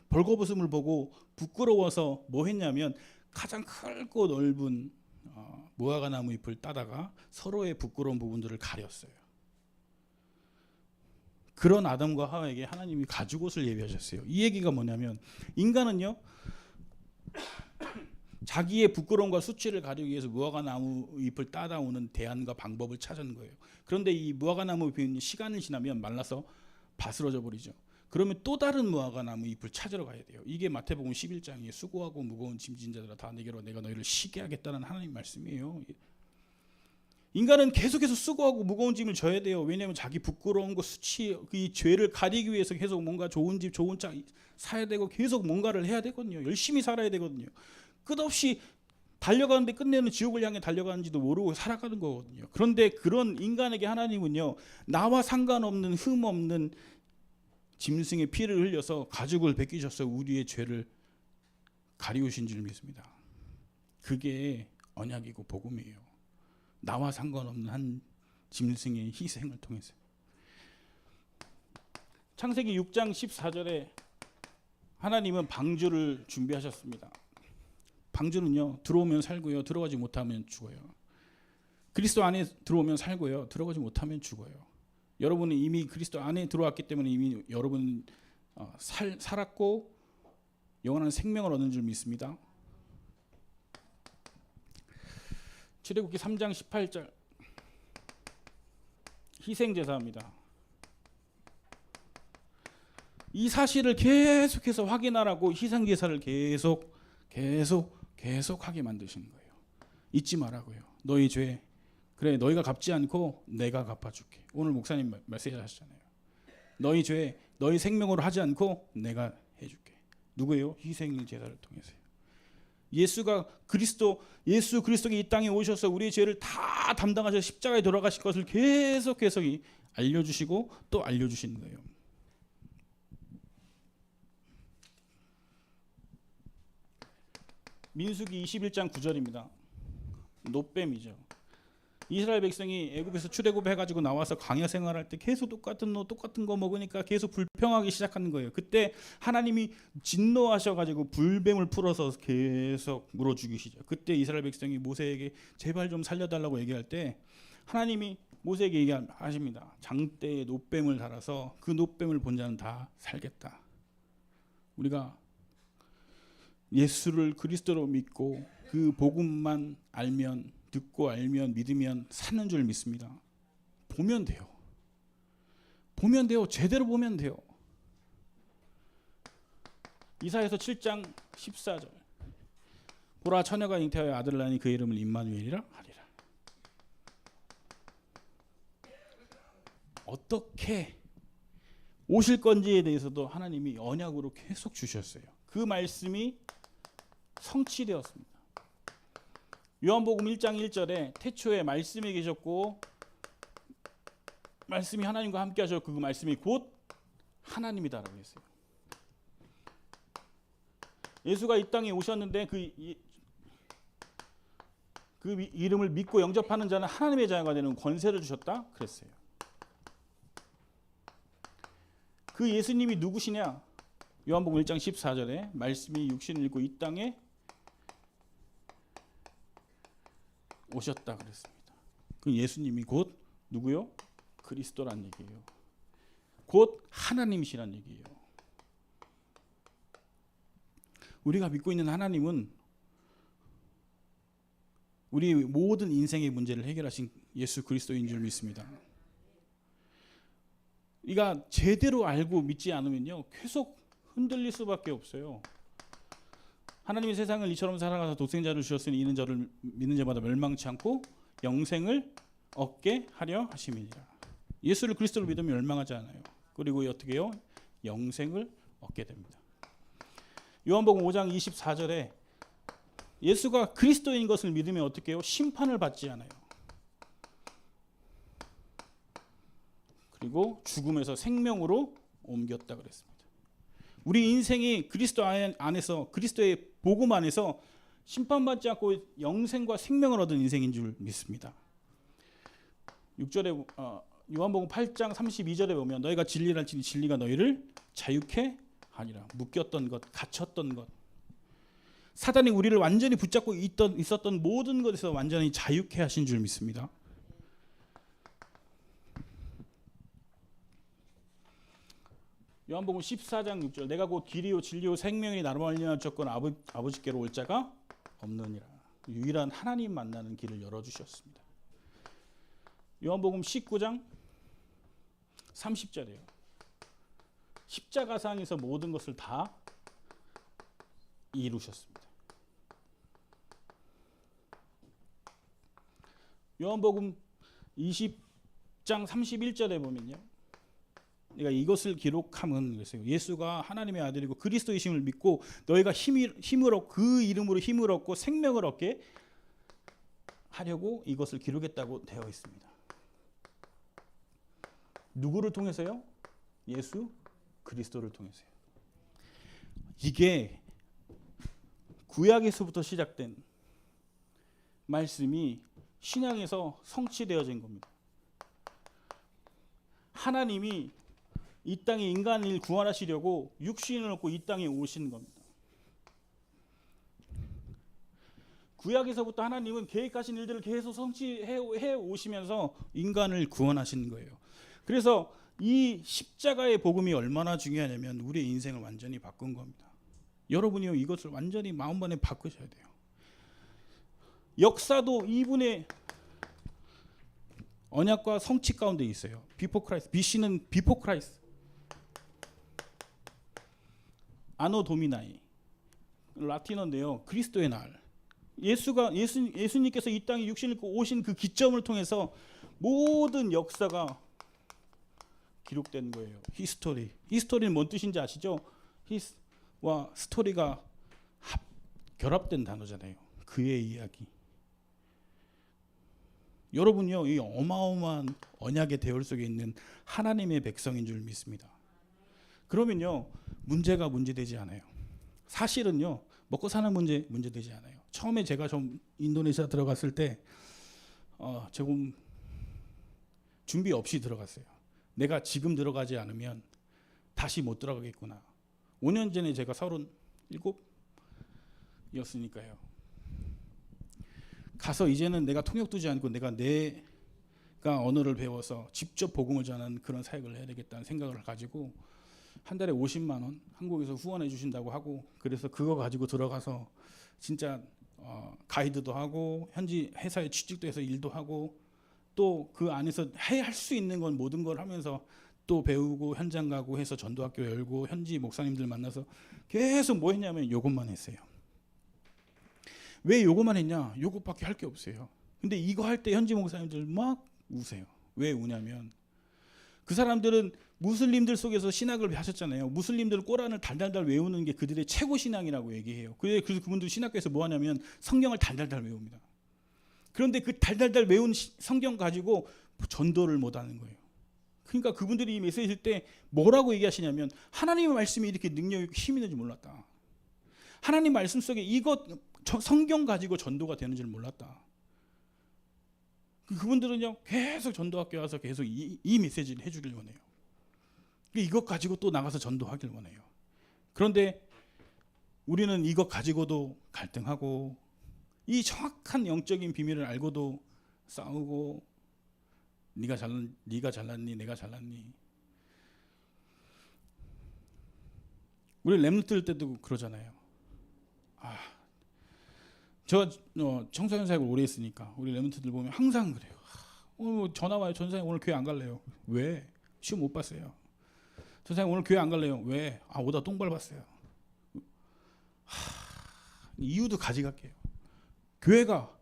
벌거벗음을 보고 부끄러워서 뭐 했냐면 가장 크고 넓은 무화과 나무 잎을 따다가 서로의 부끄러운 부분들을 가렸어요. 그런 아담과 하와에게 하나님이 가죽옷을 예비하셨어요. 이 얘기가 뭐냐면 인간은요 자기의 부끄러움과 수치를 가리기 위해서 무화과 나무 잎을 따다 오는 대안과 방법을 찾은 거예요. 그런데 이 무화과 나무 잎이 시간이 지나면 말라서 바스러져 버리죠. 그러면 또 다른 무화과 나무 잎을 찾으러 가야 돼요. 이게 마태복음 11장이에요. 수고하고 무거운 짐진 자들아 다 내게로 내가 너희를 쉬게 하겠다는 하나님 말씀이에요. 인간은 계속해서 수고하고 무거운 짐을 져야 돼요. 왜냐하면 자기 부끄러운 거 수치 이 죄를 가리기 위해서 계속 뭔가 좋은 집 좋은 차 사야 되고 계속 뭔가를 해야 되거든요. 열심히 살아야 되거든요. 끝없이 달려가는데 끝내는 지옥을 향해 달려가는지도 모르고 살아가는 거거든요. 그런데 그런 인간에게 하나님은요 나와 상관없는 흠 없는 짐승의 피를 흘려서 가죽을 벗기셔서 우리의 죄를 가리우신 줄 믿습니다. 그게 언약이고 복음이에요. 나와 상관없는 한 짐승의 희생을 통해서. 창세기 6장 14절에 하나님은 방주를 준비하셨습니다. 방주는요, 들어오면 살고요, 들어가지 못하면 죽어요. 그리스도 안에 들어오면 살고요, 들어가지 못하면 죽어요. 여러분은 이미 그리스도 안에 들어왔기 때문에 이미 여러분은 살았고 영원한 생명을 얻는 줄 믿습니다. 출애굽기 3장 18절 희생제사입니다. 이 사실을 계속해서 확인하라고 희생제사를 계속 하게 만드시는 거예요. 잊지 말라고요. 너희 죄, 그래 너희가 갚지 않고 내가 갚아줄게. 오늘 목사님 메시지 하셨잖아요. 너희 죄, 너희 생명으로 하지 않고 내가 해줄게. 누구예요? 희생제사를 통해서요. 예수 그리스도가 이 땅에 오셔서 우리의 죄를 다 담당하셔서 십자가에 돌아가실 것을 계속 알려주시고 또 알려주시는 거예요. 민수기 21장 9절입니다. 노뱀이죠. 이스라엘 백성이 애굽에서 출애굽해가지고 나와서 광야 생활할 때 계속 똑같은 거 먹으니까 계속 불평하기 시작하는 거예요. 그때 하나님이 진노하셔가지고 불뱀을 풀어서 계속 물어 죽이시죠. 그때 이스라엘 백성이 모세에게 제발 좀 살려달라고 얘기할 때 하나님이 모세에게 얘기하십니다. 장대에 노뱀을 달아서 그 노뱀을 본 자는 다 살겠다. 우리가 예수를 그리스도로 믿고 그 복음만 알면, 듣고 알면, 믿으면 사는 줄 믿습니다. 보면 돼요. 제대로 보면 돼요. 이사야서 7장 14절 보라 처녀가 잉태하여 아들을 낳으니 그 이름을 임마누엘이라 하리라. 어떻게 오실 건지에 대해서도 하나님이 언약으로 계속 주셨어요. 그 말씀이 성취되었습니다. 요한복음 1장 1절에 태초에 말씀이 계셨고 말씀이 하나님과 함께 하셨고 그 말씀이 곧 하나님이다라고 했어요. 예수가 이 땅에 오셨는데 그 이름을 믿고 영접하는 자는 하나님의 자녀가 되는 권세를 주셨다 그랬어요. 그 예수님이 누구시냐? 요한복음 1장 14절에 말씀이 육신을 입고 이 땅에 오셨다 그랬습니다. 그 예수님이 곧 누구요? 그리스도란 얘기예요. 곧 하나님이시란 얘기예요. 우리가 믿고 있는 하나님은 우리 모든 인생의 문제를 해결하신 예수 그리스도인 줄 믿습니다. 우리가 제대로 알고 믿지 않으면요 계속 흔들릴 수밖에 없어요. 하나님이 세상을 이처럼 사랑하사 독생자를 주셨으니 이는 저를 믿는 자마다 멸망치 않고 영생을 얻게 하려 하심이니라. 예수를 그리스도로 믿으면 멸망하지 않아요. 그리고 어떻게 해요? 영생을 얻게 됩니다. 요한복음 5장 24절에 예수가 그리스도인 것을 믿으면 어떻게 해요? 심판을 받지 않아요. 그리고 죽음에서 생명으로 옮겼다 그랬습니다. 우리 인생이 그리스도 안에서 그리스도의 복음 안에서 심판받지 않고 영생과 생명을 얻은 인생인 줄 믿습니다. 6절에 요한복음 8장 32절에 보면 너희가 진리를 알지니 진리가 너희를 자유케 하리라. 묶였던 것, 갇혔던 것, 사단이 우리를 완전히 붙잡고 있었던 모든 것에서 완전히 자유케 하신 줄 믿습니다. 요한복음 14장 6절 내가 곧 길이요 진리요 생명이 나로 말미암아 아버지께로 올 자가 없느니라. 유일한 하나님 만나는 길을 열어주셨습니다. 요한복음 19장 30절이에요. 십자가상에서 모든 것을 다 이루셨습니다. 요한복음 20장 31절에 보면요. 그러니까 이것을 기록함은 그랬어요. 예수가 하나님의 아들이고 그리스도이심을 믿고 너희가 힘을 얻고 그 이름으로 힘을 얻고 생명을 얻게 하려고 이것을 기록했다고 되어 있습니다. 누구를 통해서요? 예수 그리스도를 통해서요. 이게 구약에서부터 시작된 말씀이 신약에서 성취되어진 겁니다. 하나님이 이 땅에 인간을 구원하시려고 육신을 얻고 이 땅에 오신 겁니다. 구약에서부터 하나님은 계획하신 일들을 계속 성취해 오시면서 인간을 구원하신 거예요. 그래서 이 십자가의 복음이 얼마나 중요하냐면 우리의 인생을 완전히 바꾼 겁니다. 여러분이요, 이것을 완전히 마음만에 바꾸셔야 돼요. 역사도 이분의 언약과 성취 가운데 있어요. 비포 크라이스트, BC는 비포 크라이스트, 아노 도미나이, 라틴어인데요. 그리스도의 날. 예수님께서 이 땅에 육신을 입고 오신 그 기점을 통해서 모든 역사가 기록된 거예요. 히스토리. 히스토리는 뭔 뜻인지 아시죠? 히스와 스토리가 결합된 단어잖아요. 그의 이야기. 여러분요, 이 어마어마한 언약의 대열 속에 있는 하나님의 백성인 줄 믿습니다. 그러면요, 문제가 문제되지 않아요. 사실은요, 먹고 사는 문제되지 않아요. 처음에 제가 좀 인도네시아 들어갔을 때 조금 준비 없이 들어갔어요. 내가 지금 들어가지 않으면 다시 못 들어가겠구나. 5년 전에 제가 37이었으니까요. 가서 이제는 내가 통역 두지 않고 내가 언어를 배워서 직접 복음을 전하는 그런 사역을 해야 되겠다는 생각을 가지고 한 달에 50만 원 한국에서 후원해 주신다고 하고, 그래서 그거 가지고 들어가서 진짜 가이드도 하고 현지 회사에 취직도 해서 일도 하고 또 그 안에서 할 수 있는 건 모든 걸 하면서 또 배우고 현장 가고 해서 전도학교 열고 현지 목사님들 만나서 계속 뭐 했냐면 요것만 했어요. 왜 요것만 했냐? 요것밖에 할 게 없어요. 근데 이거 할 때 현지 목사님들 막 우세요. 왜 우냐면 그 사람들은 무슬림들 속에서 신학을 하셨잖아요. 무슬림들 꼬란을 달달달 외우는 게 그들의 최고 신앙이라고 얘기해요. 그래서 그분들 신학교에서 뭐 하냐면 성경을 달달달 외웁니다. 그런데 그 달달달 외운 성경 가지고 전도를 못 하는 거예요. 그러니까 그분들이 이 메시지일 때 뭐라고 얘기하시냐면 하나님의 말씀이 이렇게 능력이 힘이 있는지 몰랐다. 하나님 말씀 속에 이것 성경 가지고 전도가 되는 줄 몰랐다. 그분들은요 계속 전도학교 와서 계속 이 메시지를 해주길 원해요. 이것 가지고 또 나가서 전도하길 원해요. 그런데 우리는 이것 가지고도 갈등하고 이 정확한 영적인 비밀을 알고도 싸우고 네가 잘났니 내가 잘났니. 우리 렘넌트 때도 그러잖아요. 저 청소년 사역을 오래 했으니까 우리 렘넌트들 보면 항상 그래요. 전화 와요. 전사님 오늘 교회 안 갈래요. 왜? 시험 못 봤어요. 전사님 오늘 교회 안 갈래요. 왜? 오다 똥 밟았어요. 이유도 가지각해요. 교회가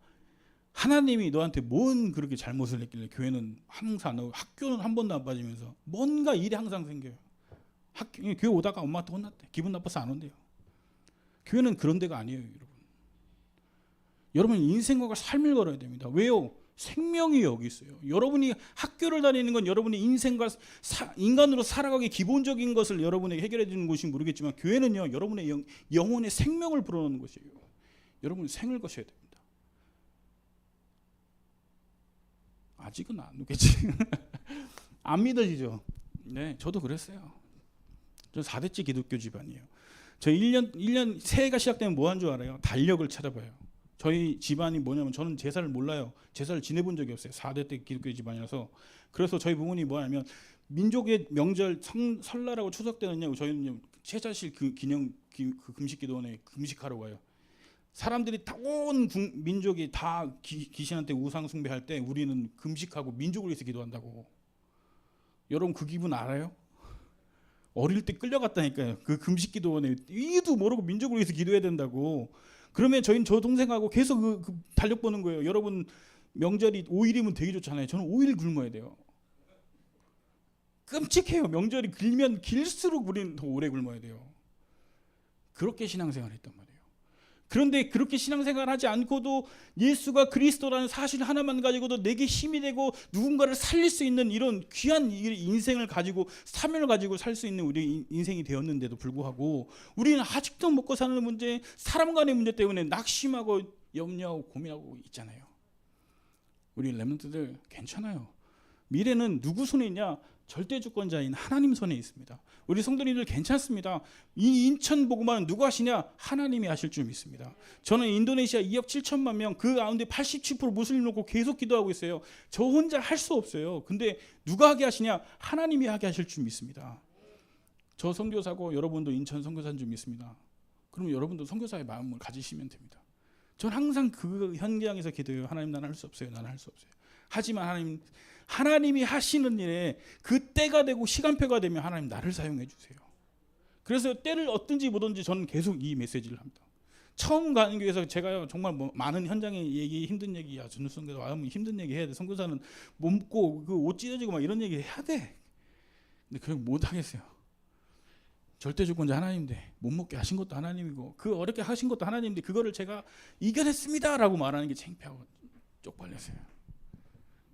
하나님이 너한테 뭔 그렇게 잘못을 했길래 교회는 항상 안 오고 학교는 한 번도 안 빠지면서 뭔가 일이 항상 생겨요. 교회 오다가 엄마한테 혼났대. 기분 나빠서 안 온대요. 교회는 그런 데가 아니에요, 여러분. 여러분 인생과 삶을 걸어야 됩니다. 왜요? 생명이 여기 있어요. 여러분이 학교를 다니는 건 여러분의 인생과 인간으로 살아가기 기본적인 것을 여러분에게 해결해 주는 곳이 모르겠지만 교회는요 여러분의 영혼의 생명을 불어넣는 곳이에요. 여러분 생을 거셔야 됩니다. 아직은 안 오겠지. 안 믿어지죠. 네, 저도 그랬어요. 저 4대째 기독교 집안이에요. 저 1년 새해가 시작되면 뭐 한 줄 알아요? 달력을 찾아봐요. 저희 집안이 뭐냐면 저는 제사를 몰라요. 제사를 지내본 적이 없어요. 4대 때 기독교 집안이라서. 그래서 저희 부모님이 뭐냐면 민족의 명절 설날하고 추석 때는요 저희는 최자실 그 기념 그 금식기도원에 금식하러 가요. 사람들이 다 온 민족이 다 귀신한테 우상 숭배할 때 우리는 금식하고 민족을 위해서 기도한다고. 여러분 그 기분 알아요? 어릴 때 끌려갔다니까요. 그 금식기도원에 이도 모르고 민족을 위해서 기도해야 된다고. 그러면 저 동생하고 계속 그 달력 보는 거예요. 여러분 명절이 5일이면 되게 좋잖아요. 저는 5일 굶어야 돼요. 끔찍해요. 명절이 길면 길수록 우리는 더 오래 굶어야 돼요. 그렇게 신앙생활을 했단 말이에요. 그런데 그렇게 신앙생활 하지 않고도 예수가 그리스도라는 사실 하나만 가지고도 내게 힘이 되고 누군가를 살릴 수 있는 이런 귀한 인생을 가지고 사명을 가지고 살 수 있는 우리 인생이 되었는데도 불구하고 우리는 아직도 먹고 사는 문제, 사람 간의 문제 때문에 낙심하고 염려하고 고민하고 있잖아요. 우리 렘넌트들 괜찮아요. 미래는 누구 손에 있냐? 절대 주권자인 하나님 손에 있습니다. 우리 성도님들 괜찮습니다. 이 인천 복음화는 누가 하시냐? 하나님이 하실 줄 믿습니다. 저는 인도네시아 2억 7천만 명 그 가운데 87% 무슬림 놓고 계속 기도하고 있어요. 저 혼자 할 수 없어요. 근데 누가 하게 하시냐? 하나님이 하게 하실 줄 믿습니다. 저 선교사고 여러분도 인천 선교사인 줄 믿습니다. 그럼 여러분도 선교사의 마음을 가지시면 됩니다. 전 항상 그 현장에서 기도해요. 하나님, 나는 할 수 없어요. 나는 할 수 없어요. 하지만 하나님이 하시는 일에 그 때가 되고 시간표가 되면 하나님 나를 사용해 주세요. 그래서 때를 얻든지 뭐든지 저는 계속 이 메시지를 합니다. 처음 가는 교회에서 제가 정말 많은 현장의 얘기, 힘든 얘기, 야 전우선교사 와면 힘든 얘기 해야 돼. 선교사는 몸고 그 옷 찢어지고 막 이런 얘기 해야 돼. 근데 그걸 못 하겠어요. 절대 주권자 하나님인데 못 먹게 하신 것도 하나님이고 그 어렵게 하신 것도 하나님인데 그거를 제가 이겨냈습니다라고 말하는 게 창피하고 쪽팔렸어요.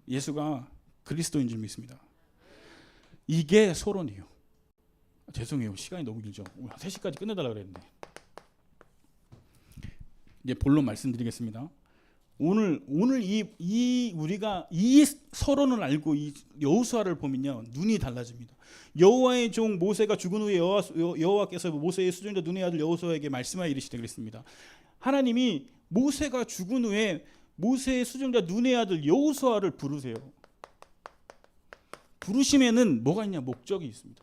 예수가 그리스도인 줄 믿습니다. 이게 소론이에요. 죄송해요. 시간이 너무 길죠. 오늘 3시까지 끝내달라 그랬는데. 이제 본론 말씀드리겠습니다. 오늘 우리가 이 서론을 알고 이 여호수아를 보면요. 눈이 달라집니다. 여호와의 종 모세가 죽은 후에 여호와께서 모세의 수종자 눈의 아들 여호수아에게 말씀하여 이르시되 그랬습니다. 하나님이 모세가 죽은 후에 모세의 수종자 눈의 아들 여호수아를 부르세요. 부르심에는 뭐가 있냐? 목적이 있습니다.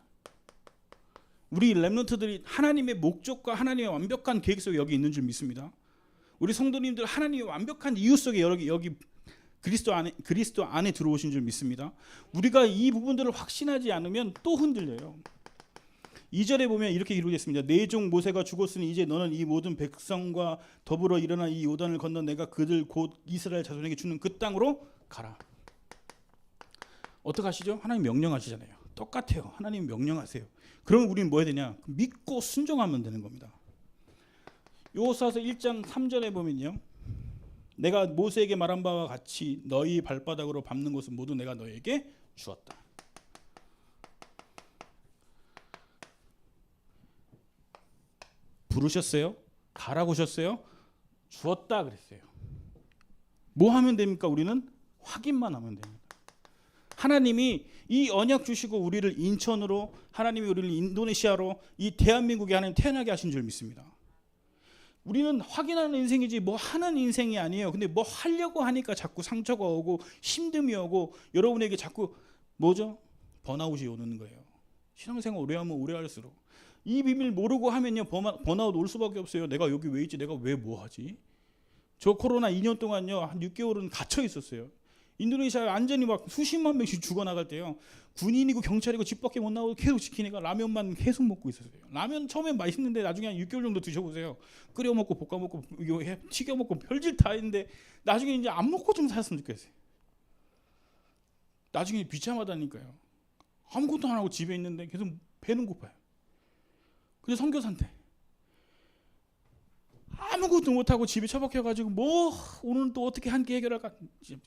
우리 렘넌트들이 하나님의 목적과 하나님의 완벽한 계획 속에 여기 있는 줄 믿습니다. 우리 성도님들 하나님의 완벽한 이유 속에 여기 그리스도 안에 들어오신 줄 믿습니다. 우리가 이 부분들을 확신하지 않으면 또 흔들려요. 2절에 보면 이렇게 기록했습니다. 내 종 모세가 죽었으니 이제 너는 이 모든 백성과 더불어 일어나 이 요단을 건너 내가 그들 곧 이스라엘 자손에게 주는 그 땅으로 가라. 어떻게 하시죠? 하나님 명령하시잖아요. 똑같아요. 하나님 명령하세요. 그럼 우리는 뭐 해야 되냐? 믿고 순종하면 되는 겁니다. 여호수아서 1장 3절에 보면요. 내가 모세에게 말한 바와 같이 너희 발바닥으로 밟는 것은 모두 내가 너에게 주었다. 부르셨어요? 가라고 하셨어요? 주었다 그랬어요. 뭐 하면 됩니까? 우리는 확인만 하면 됩니다. 하나님이 이 언약 주시고 우리를 인천으로, 하나님이 우리를 인도네시아로, 이 대한민국에 하나님 태어나게 하신 줄 믿습니다. 우리는 확인하는 인생이지 뭐 하는 인생이 아니에요. 근데 뭐 하려고 하니까 자꾸 상처가 오고 힘듦이 오고 여러분에게 자꾸 뭐죠? 번아웃이 오는 거예요. 신앙생활 오래 하면 오래 할수록 이 비밀 모르고 하면요 번아웃 올 수밖에 없어요. 내가 여기 왜 있지? 내가 왜 뭐 하지? 저 코로나 2년 동안요 한 6개월은 갇혀 있었어요. 인도네시아에 완전히 막 수십만 명씩 죽어나갈 때요. 군인이고 경찰이고 집 밖에 못 나오고 계속 지키니까 라면만 계속 먹고 있었어요. 라면 처음엔 맛있는데 나중에 한 6개월 정도 드셔보세요. 끓여 먹고 볶아 먹고 튀겨 먹고 별짓 다 했는데 나중에 이제 안 먹고 좀 살았으면 좋겠어요. 나중에 비참하다니까요. 아무것도 안 하고 집에 있는데 계속 배는 고파요. 근데 선교사인데 아무것도 못하고 집에 처박혀가지고 뭐 오늘 또 어떻게 한 개 해결할까?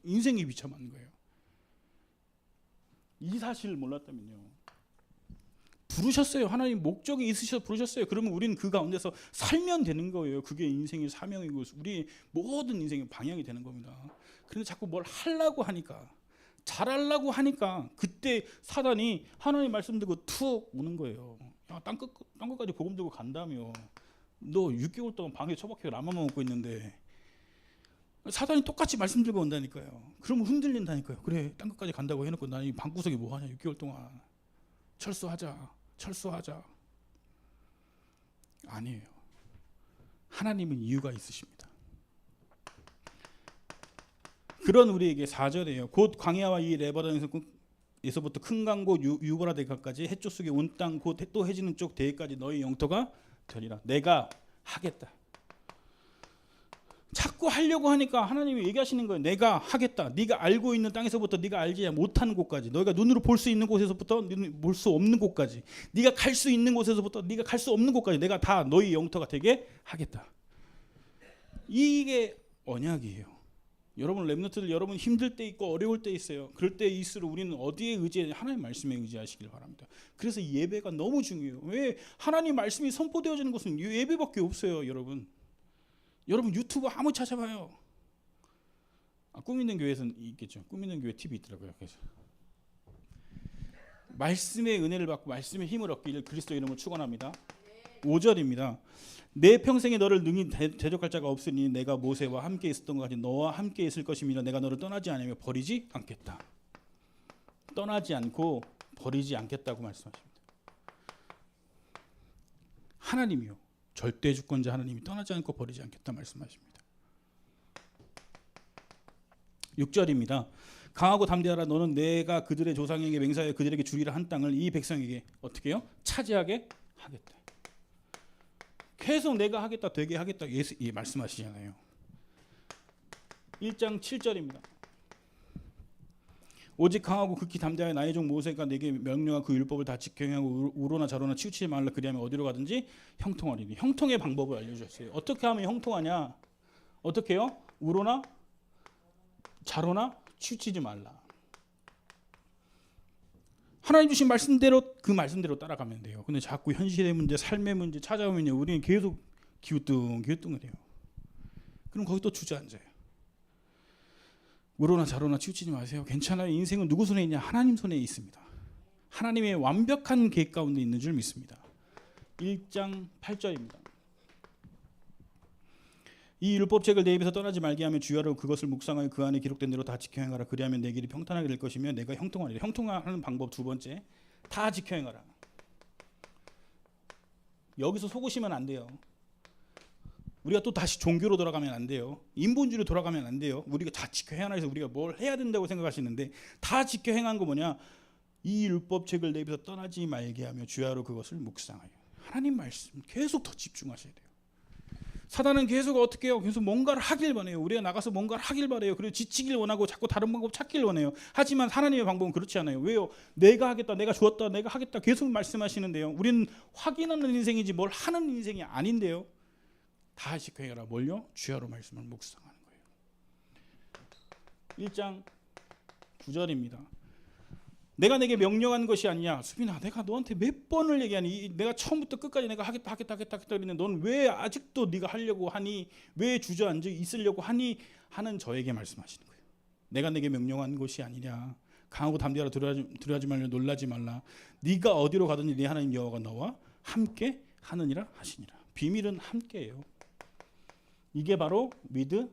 인생이 비참한 거예요. 이 사실을 몰랐다면요. 부르셨어요. 하나님 목적이 있으셔서 부르셨어요. 그러면 우리는 그 가운데서 살면 되는 거예요. 그게 인생의 사명이고 우리 모든 인생의 방향이 되는 겁니다. 그런데 자꾸 뭘 하려고 하니까 잘하려고 하니까 그때 사단이 하나님 말씀 듣고 툭 오는 거예요. 야, 땅 끝까지 복음 들고 간다며. 너 6개월 동안 방에 처박혀 라면만 먹고 있는데 사단이 똑같이 말씀 들고 온다니까요. 그러면 흔들린다니까요. 그래 땅끝까지 간다고 해놓고 나 이 방구석에 뭐 하냐 6개월 동안. 철수하자. 아니에요. 하나님은 이유가 있으십니다. 그런 우리에게 4절이에요. 곧 광야와 이 레바논에서부터 큰 강고 유브라데강까지 해쪽 속에 온 땅 곧 또 해지는 쪽 대해까지 너희 영토가 되리라. 내가 하겠다. 자꾸 하려고 하니까 하나님이 얘기하시는 거예요. 내가 하겠다. 네가 알고 있는 땅에서부터 네가 알지 못하는 곳까지, 너희가 눈으로 볼 수 있는 곳에서부터 볼 수 없는 곳까지, 네가 갈 수 있는 곳에서부터 네가 갈 수 없는 곳까지 내가 다 너희 영토가 되게 하겠다. 이게 언약이에요. 여러분 렘넌트들, 여러분 힘들 때 있고 어려울 때 있어요. 그럴 때일수록 우리는 어디에 의지해? 하나님 말씀에 의지하시길 바랍니다. 그래서 예배가 너무 중요해요. 왜? 하나님 말씀이 선포되어지는 것은 예배밖에 없어요. 여러분 유튜브 아무 찾아봐요. 꿈 있는 교회에서는 있겠죠. 꿈 있는 교회 TV 있더라고요. 그래서 말씀의 은혜를 받고 말씀의 힘을 얻기를 그리스도 이름으로 축원합니다. 5절입니다. 내 평생에 너를 능히 대적할 자가 없으니 내가 모세와 함께 있었던 것 같이 너와 함께 있을 것이며 내가 너를 떠나지 않으며 버리지 않겠다. 떠나지 않고 버리지 않겠다고 말씀하십니다. 하나님이요, 절대 주권자 하나님이 떠나지 않고 버리지 않겠다 말씀하십니다. 6절입니다. 강하고 담대하라. 너는 내가 그들의 조상에게 맹세하여 그들에게 주리라 한 땅을 이 백성에게 어떻게 해요? 차지하게 하겠다. 계속 내가 하겠다, 되게 하겠다 말씀하시잖아요. 1장 7절입니다. 오직 강하고 극히 담대하여 나의 종 모세가 내게 명령한 그 율법을 다 지켜 행하고 우로나 자로나 치우치지 말라. 그리하면 어디로 가든지 형통하리니. 형통의 방법을 알려주셨어요. 어떻게 하면 형통하냐? 어떻게 해요? 우로나 자로나 치우치지 말라. 하나님 주신 말씀대로 그 말씀대로 따라가면 돼요. 근데 자꾸 현실의 문제, 삶의 문제 찾아오면 우리는 계속 기우뚱을 해요. 그럼 거기 또 주저앉아요. 우로나 자로나 치우치지 마세요. 괜찮아요. 인생은 누구 손에 있냐? 하나님 손에 있습니다. 하나님의 완벽한 계획 가운데 있는 줄 믿습니다. 1장 8절입니다. 이 율법책을 내 입에서 떠나지 말게 하며 주야로 그것을 묵상하여 그 안에 기록된 대로 다 지켜 행하라. 그리하면 내 길이 평탄하게 될 것이며 내가 형통하리라. 형통하는 방법 두 번째, 다 지켜 행하라. 여기서 속으시면 안 돼요. 우리가 또 다시 종교로 돌아가면 안 돼요. 인본주의로 돌아가면 안 돼요. 우리가 다 지켜 행하라 해서 우리가 뭘 해야 된다고 생각하시는데 다 지켜 행한 거 뭐냐? 이 율법책을 내 입에서 떠나지 말게 하며 주야로 그것을 묵상하여. 하나님 말씀 계속 더 집중하셔야 돼요. 사단은 계속 어떻게 해요? 계속 뭔가를 하길 원해요. 우리가 나가서 뭔가를 하길 바래요. 그리고 지치길 원하고 자꾸 다른 방법 찾길 원해요. 하지만 하나님의 방법은 그렇지 않아요. 왜요? 내가 하겠다, 내가 주었다, 내가 하겠다 계속 말씀하시는데요. 우리는 확인하는 인생이지 뭘 하는 인생이 아닌데요. 다 지켜해라. 뭘요? 주야로 말씀을 묵상하는 거예요. 1장 9절입니다. 내가 내게 명령한 것이 아니냐? 수빈아, 내가 너한테 몇 번을 얘기하니? 내가 처음부터 끝까지 내가 하겠다 그랬는데 넌 왜 아직도 네가 하려고 하니? 왜 주저앉아 있으려고 하니? 하는 저에게 말씀하시는 거예요. 내가 내게 명령한 것이 아니냐? 강하고 담대하라. 두려워하지 말라. 놀라지 말라. 네가 어디로 가든지 네 하나님 여호와가 너와 함께 하느니라 하시니라. 비밀은 함께예요. 이게 바로 위드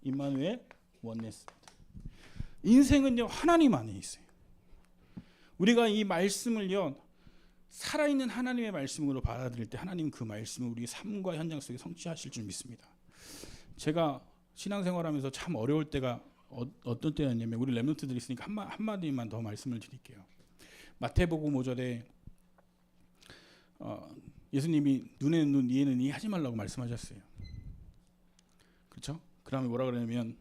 임마누엘 원네스입니다. 인생은요, 하나님 안에 있어요. 우리가 이 말씀을요, 살아있는 하나님의 말씀으로 받아들일 때 하나님 그 말씀을 우리 삶과 현장 속에 성취하실 줄 믿습니다. 제가 신앙생활하면서 참 어려울 때가 어떤 때였냐면, 우리 렘넌트들이 있으니까 한마디만 더 말씀을 드릴게요. 마태복음 5절에 예수님이 눈에는 눈, 이에는 이 하지 말라고 말씀하셨어요. 그렇죠? 그다음에 뭐라 그러냐면,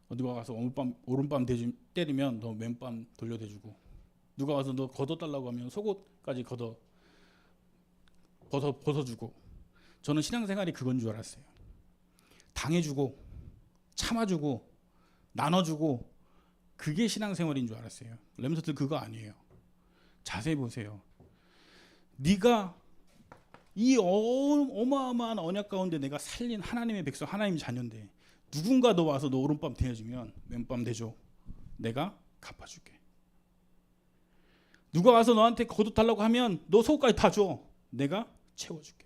누가 가서 오른밤 때리면 너 왼밤 돌려대주고, 누가 와서 너 걷어달라고 하면 속옷까지 벗어주고. 저는 신앙생활이 그건 줄 알았어요. 당해주고 참아주고 나눠주고, 그게 신앙생활인 줄 알았어요. 렘넌트들 그거 아니에요. 자세히 보세요. 네가 이 어마어마한 언약 가운데 내가 살린 하나님의 백성, 하나님 자녀인데 누군가 너 와서 너 오른밤 대주면 왼밤 대줘. 내가 갚아줄게. 누가 와서 너한테 걷어달라고 하면 너 속옷까지 다 줘. 내가 채워줄게.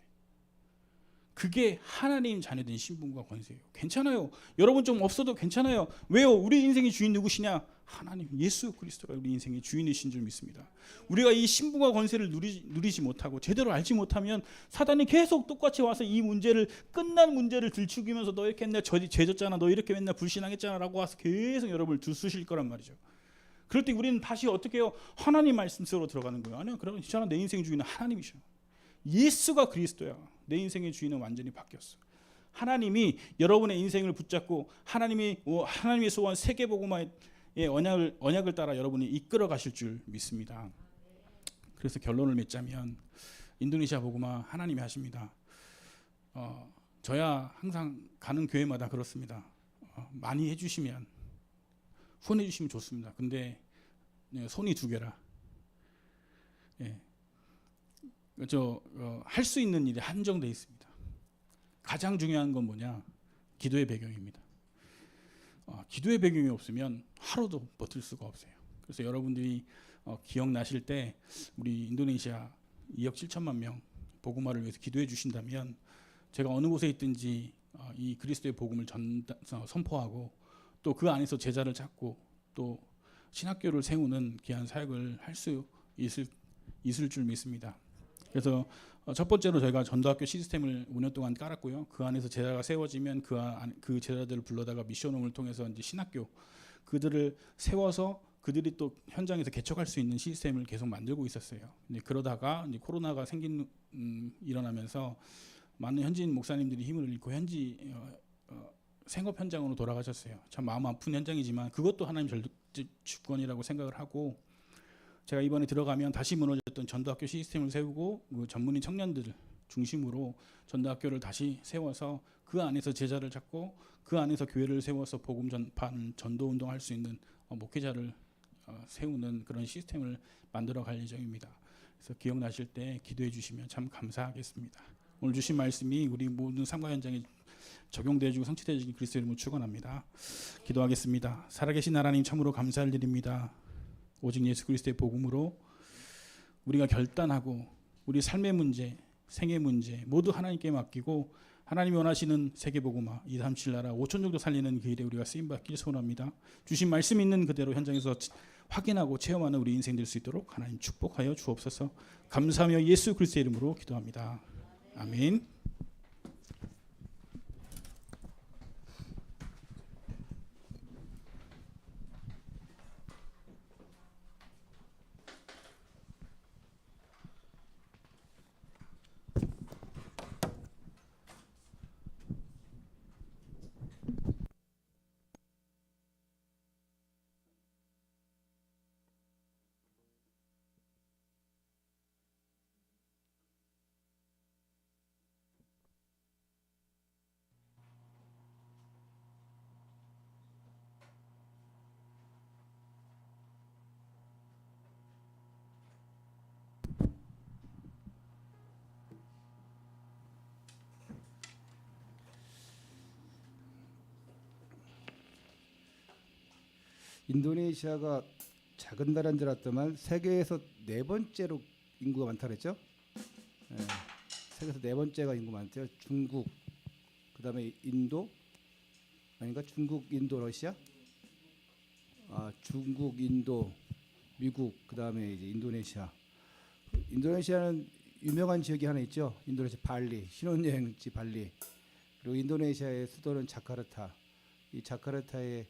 그게 하나님 자녀된 신분과 권세예요. 괜찮아요. 여러분 좀 없어도 괜찮아요. 왜요? 우리 인생의 주인 누구시냐? 하나님, 예수 그리스도가 우리 인생의 주인이신 줄 믿습니다. 우리가 이 신분과 권세를 누리지 못하고 제대로 알지 못하면 사단이 계속 똑같이 와서 이 문제를, 끝난 문제를 들추기면서 너 이렇게 맨날 죄졌잖아, 너 이렇게 맨날 불신앙했잖아 라고 와서 계속 여러분을 들쑤실 거란 말이죠. 그럴 때 우리는 다시 어떻게 해요? 하나님 말씀 속으로 들어가는 거예요. 아니요, 그러면 있잖아, 내 인생의 주인은 하나님이셔. 예수가 그리스도야. 내 인생의 주인은 완전히 바뀌었어. 하나님이 여러분의 인생을 붙잡고 하나님의 소원 세계복음화의 언약을 따라 여러분이 이끌어 가실 줄 믿습니다. 그래서 결론을 맺자면 인도네시아 복음화 하나님이 하십니다. 저야 항상 가는 교회마다 그렇습니다. 많이 해주시면 후원해 주시면 좋습니다. 근데 손이 두 개라. 예. 할 수 있는 일이 한정돼 있습니다. 가장 중요한 건 뭐냐? 기도의 배경입니다. 기도의 배경이 없으면 하루도 버틸 수가 없어요. 그래서 여러분들이 기억나실 때 우리 인도네시아 2억 7천만 명 복음화를 위해서 기도해 주신다면 제가 어느 곳에 있든지 이 그리스도의 복음을 선포하고 또 그 안에서 제자를 찾고 또 신학교를 세우는 귀한 사역을 할 수 있을 줄 믿습니다. 그래서 첫 번째로 저희가 전도학교 시스템을 5년 동안 깔았고요. 그 안에서 제자가 세워지면 그 제자들을 불러다가 미션홈을 통해서 이제 신학교 그들을 세워서 그들이 또 현장에서 개척할 수 있는 시스템을 계속 만들고 있었어요. 근데 그러다가 이제 코로나가 일어나면서 많은 현지인 목사님들이 힘을 잃고 현지 생업 현장으로 돌아가셨어요. 참 마음 아픈 현장이지만 그것도 하나님 절대적 주권이라고 생각을 하고 제가 이번에 들어가면 다시 무너졌던 전도학교 시스템을 세우고 그 전문인 청년들 중심으로 전도학교를 다시 세워서 그 안에서 제자를 찾고 그 안에서 교회를 세워서 복음 전파 전도 운동할 수 있는 목회자를 세우는 그런 시스템을 만들어 갈 예정입니다. 그래서 기억나실 때 기도해 주시면 참 감사하겠습니다. 오늘 주신 말씀이 우리 모든 삶과 현장에 적용되어지고 성취되어지기 그리스도 이름으로 축원합니다. 기도하겠습니다. 살아계신 하나님 참으로 감사를 드립니다. 오직 예수 그리스도의 복음으로 우리가 결단하고 우리 삶의 문제, 생의 문제 모두 하나님께 맡기고 하나님이 원하시는 세계복음화 237 나라 5천 정도 살리는 그 일에 우리가 쓰임받기를 소원합니다. 주신 말씀 있는 그대로 현장에서 확인하고 체험하는 우리 인생 될 수 있도록 하나님 축복하여 주옵소서. 감사하며 예수 그리스도의 이름으로 기도합니다. 아멘. 인도네시아가 작은 나라인 줄 알았더만 세계에서 네 번째로 인구가 많다 그랬죠? 예, 세계에서 네 번째가 인구 많대요. 중국, 그다음에 인도 아닌가? 중국, 인도, 러시아? 중국, 인도, 미국, 그다음에 이제 인도네시아. 인도네시아는 유명한 지역이 하나 있죠. 인도네시아 발리, 신혼여행지 발리. 그리고 인도네시아의 수도는 자카르타. 이 자카르타에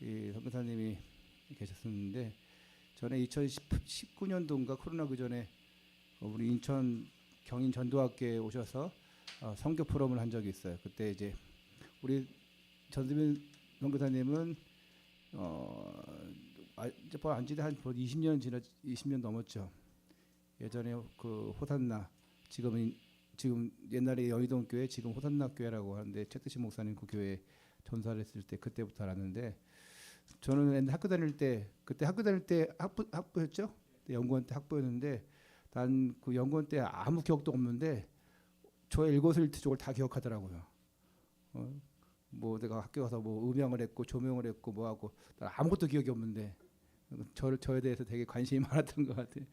이 선교사님이 계셨었는데 전에 2019년도인가 코로나 그 전에 우리 인천 경인 전도학교에 오셔서 선교 포럼을 한 적이 있어요. 그때 이제 우리 전수민 선교사님은 이제 안지 한 20년 넘었죠. 예전에 그 호산나 지금 옛날에 여의동 교회 지금 호산나 교회라고 하는데 최태시 목사님 그 교회 전사를 했을 때 그때부터 알았는데 저는 학교 다닐 때 그때 학교 다닐 때 학부였죠. 연구원 때 학부였는데 난 그 연구원 때 아무 기억도 없는데 저의 일거수일투 족을 다 기억하더라고요. 뭐 내가 학교 가서 뭐 음향을 했고 조명을 했고 뭐 하고 난 아무것도 기억이 없는데 저에 대해서 되게 관심이 많았던 것 같아요.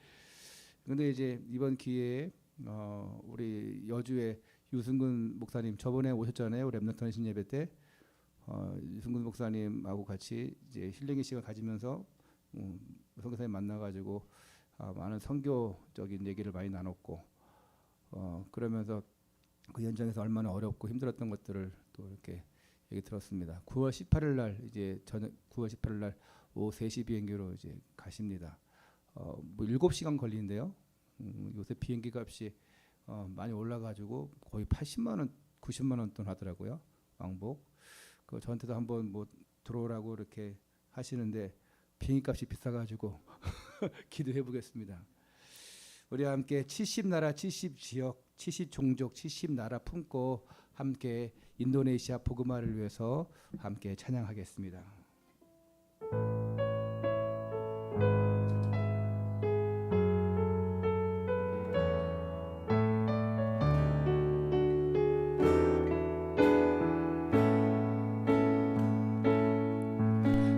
근데 이제 이번 기회에 우리 여주의 유승근 목사님 저번에 오셨잖아요. 랩넌턴 신예배 때 유승근 목사님하고 같이 이제 힐링의 시간 가지면서 선교사님 만나가지고 많은 선교적인 얘기를 많이 나눴고 그러면서 그 현장에서 얼마나 어렵고 힘들었던 것들을 또 이렇게 얘기 들었습니다. 9월 18일 날 이제 저녁 9월 18일 날 오후 3시 비행기로 이제 가십니다. 뭐 7시간 걸리는데요. 요새 비행기 값이 많이 올라가지고 거의 80만 원, 90만 원 돈 하더라고요. 왕복. 그 저한테도 한번 뭐 들어오라고 이렇게 하시는데 비행기 값이 비싸가지고 기도해 보겠습니다. 우리 함께 70나라, 70지역, 70종족, 70나라 품고 함께 인도네시아 복음화를 위해서 함께 찬양하겠습니다.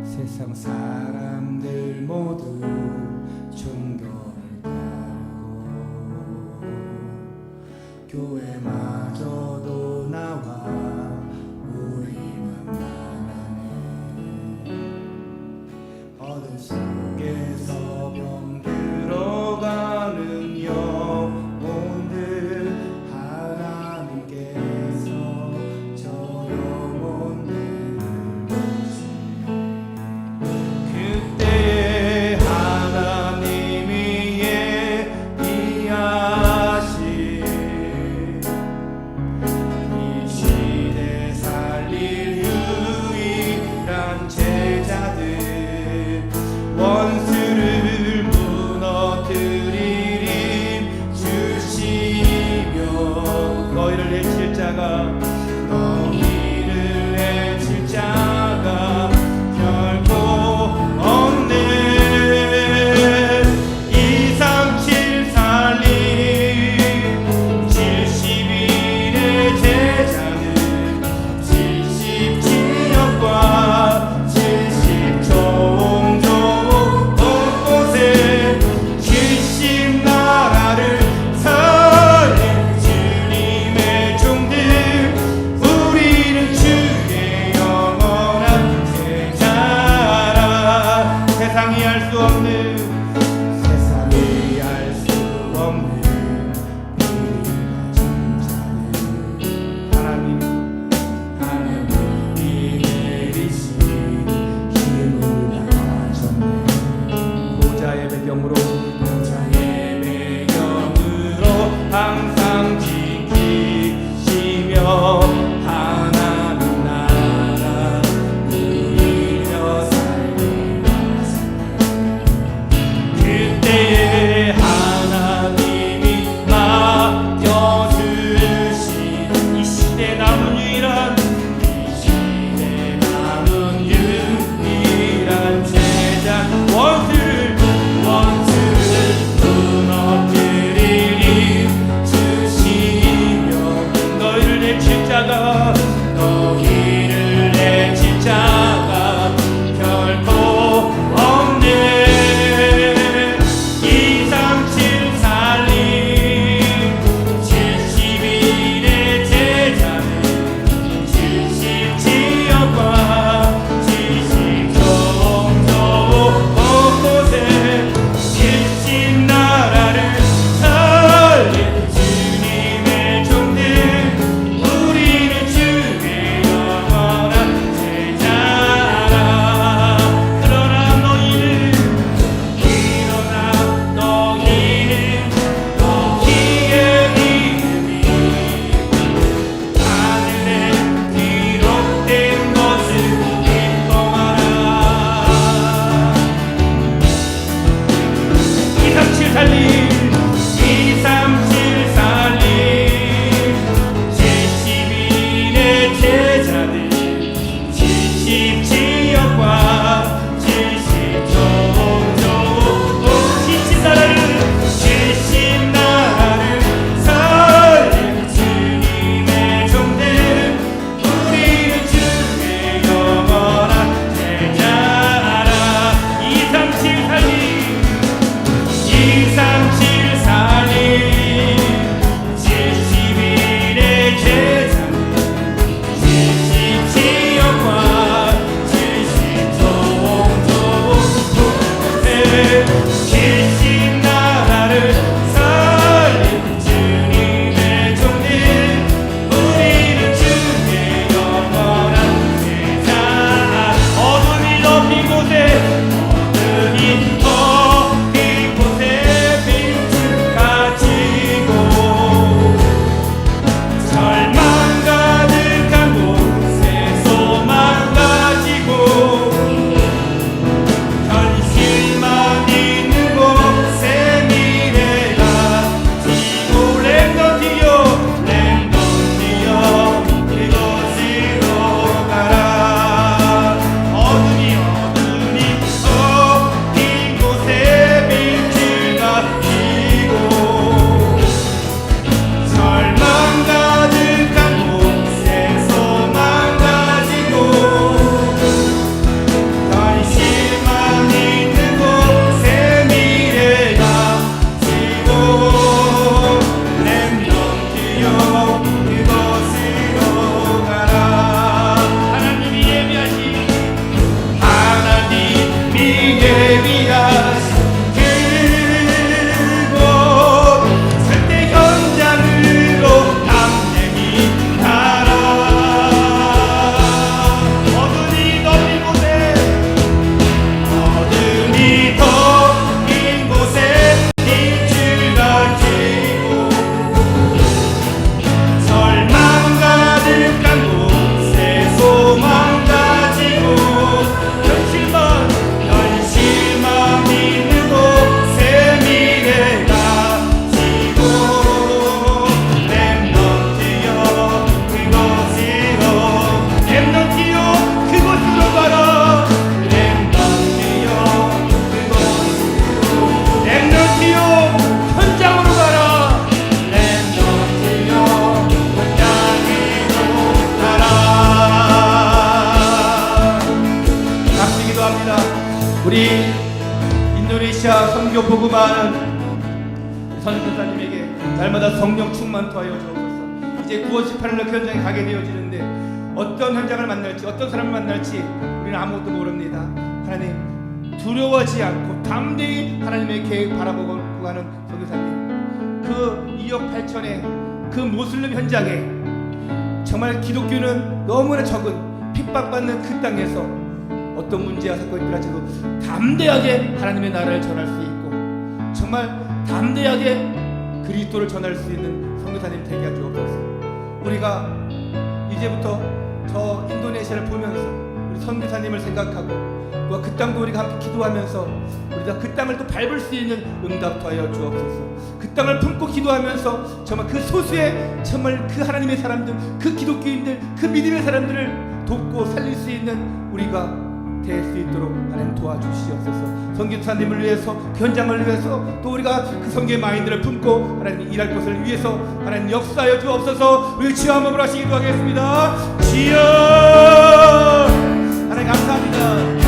세상 사람들 모두 종교를 따르고 교회마저도 나와 우리만 나가네. 어둠 속에서 병들어가는 영혼들 하나님께서 저 영혼들을 그때에 하나님이 예비하신 이 시대 살릴 유일한 제자들 원수를 무너뜨리리 주시며 너희를 해칠 자가 결코 없네. 237 살림 70일의 제자는 70 지역과 70 종족 곳곳에 70 나라를 살린 주님의 종들 우리는 주의 영원한 제자라. 세상이 알 수 없는 하나님이 내리신 힘을 나가셨네. 보좌의 배경으로 항상 지키시며 하나님 나라 누리며 살리라. 그때에 하나님이 맡겨주신 이 시대 남은 유일한 제자 원수를 무너뜨리리 주시며 너희를 내칠 자가 결코 없네. 237 살림 70일의 제자는 70 지역과 70 종족 곳곳에 70 나라를 살린 주님의 종들 우리는 주의 영원한 제자라. 그러나 너희는 너희의 이름이 하늘에 기록된 것을 기뻐하라. 237 살림 237 살림 70일의 제자들 70 지역과 70 종족 70 나라를 살린 주님의 종들 우리는 주의 영원한 제자라. 237 살림 237 인도네시아 선교 복음하는 선교사님에게 날마다 성령 충만 더하여 주옵소서. 이제 9월 18일 그 현장에 가게 되어지는데 어떤 현장을 만날지 어떤 사람을 만날지 우리는 아무것도 모릅니다. 하나님 두려워하지 않고 담대히 하나님의 계획 바라보고 가는 선교사님, 그 2억 8천의 그 모슬림 현장에 정말 기독교는 너무나 적은 핍박받는 그 땅에서 어떤 문제와 사건이 일어날지도 담대하게 하나님의 나라를 전할 수 있고 정말 담대하게 그리스도를 전할 수 있는 선교사님 되게 하여 주옵소서. 우리가 이제부터 저 인도네시아를 보면서 우리 선교사님을 생각하고 또 그 땅도 우리가 함께 기도하면서 우리가 그 땅을 또 밟을 수 있는 응답 더하여 주옵소서. 그 땅을 품고 기도하면서 정말 그 소수의 정말 그 하나님의 사람들, 그 기독교인들, 그 믿음의 사람들을 돕고 살릴 수 있는 우리가 될 수 있도록 하나님 도와주시옵소서. 선교사님을 위해서, 그 현장을 위해서, 또 우리가 그 선교의 마인드를 품고 하나님 일할 것을 위해서 하나님 역사하여 주옵소서. 우리 주여 한번 하시 기도하겠습니다. 주여 하나님 감사합니다.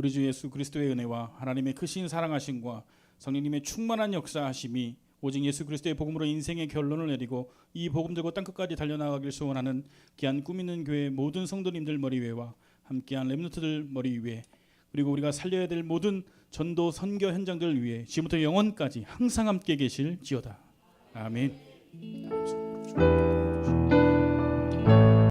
우리 주 예수 그리스도의 은혜와 하나님의 크신 사랑하심과 성령님의 충만한 역사하심이 오직 예수 그리스도의 복음으로 인생의 결론을 내리고 이 복음 들고 땅끝까지 달려나가길 소원하는 귀한 꿈 있는 교회 모든 성도님들 머리 위에와 함께한 렘넌트들 머리 위에, 그리고 우리가 살려야 될 모든 전도 선교 현장들 위에 지금부터 영원까지 항상 함께 계실지어다. 아멘.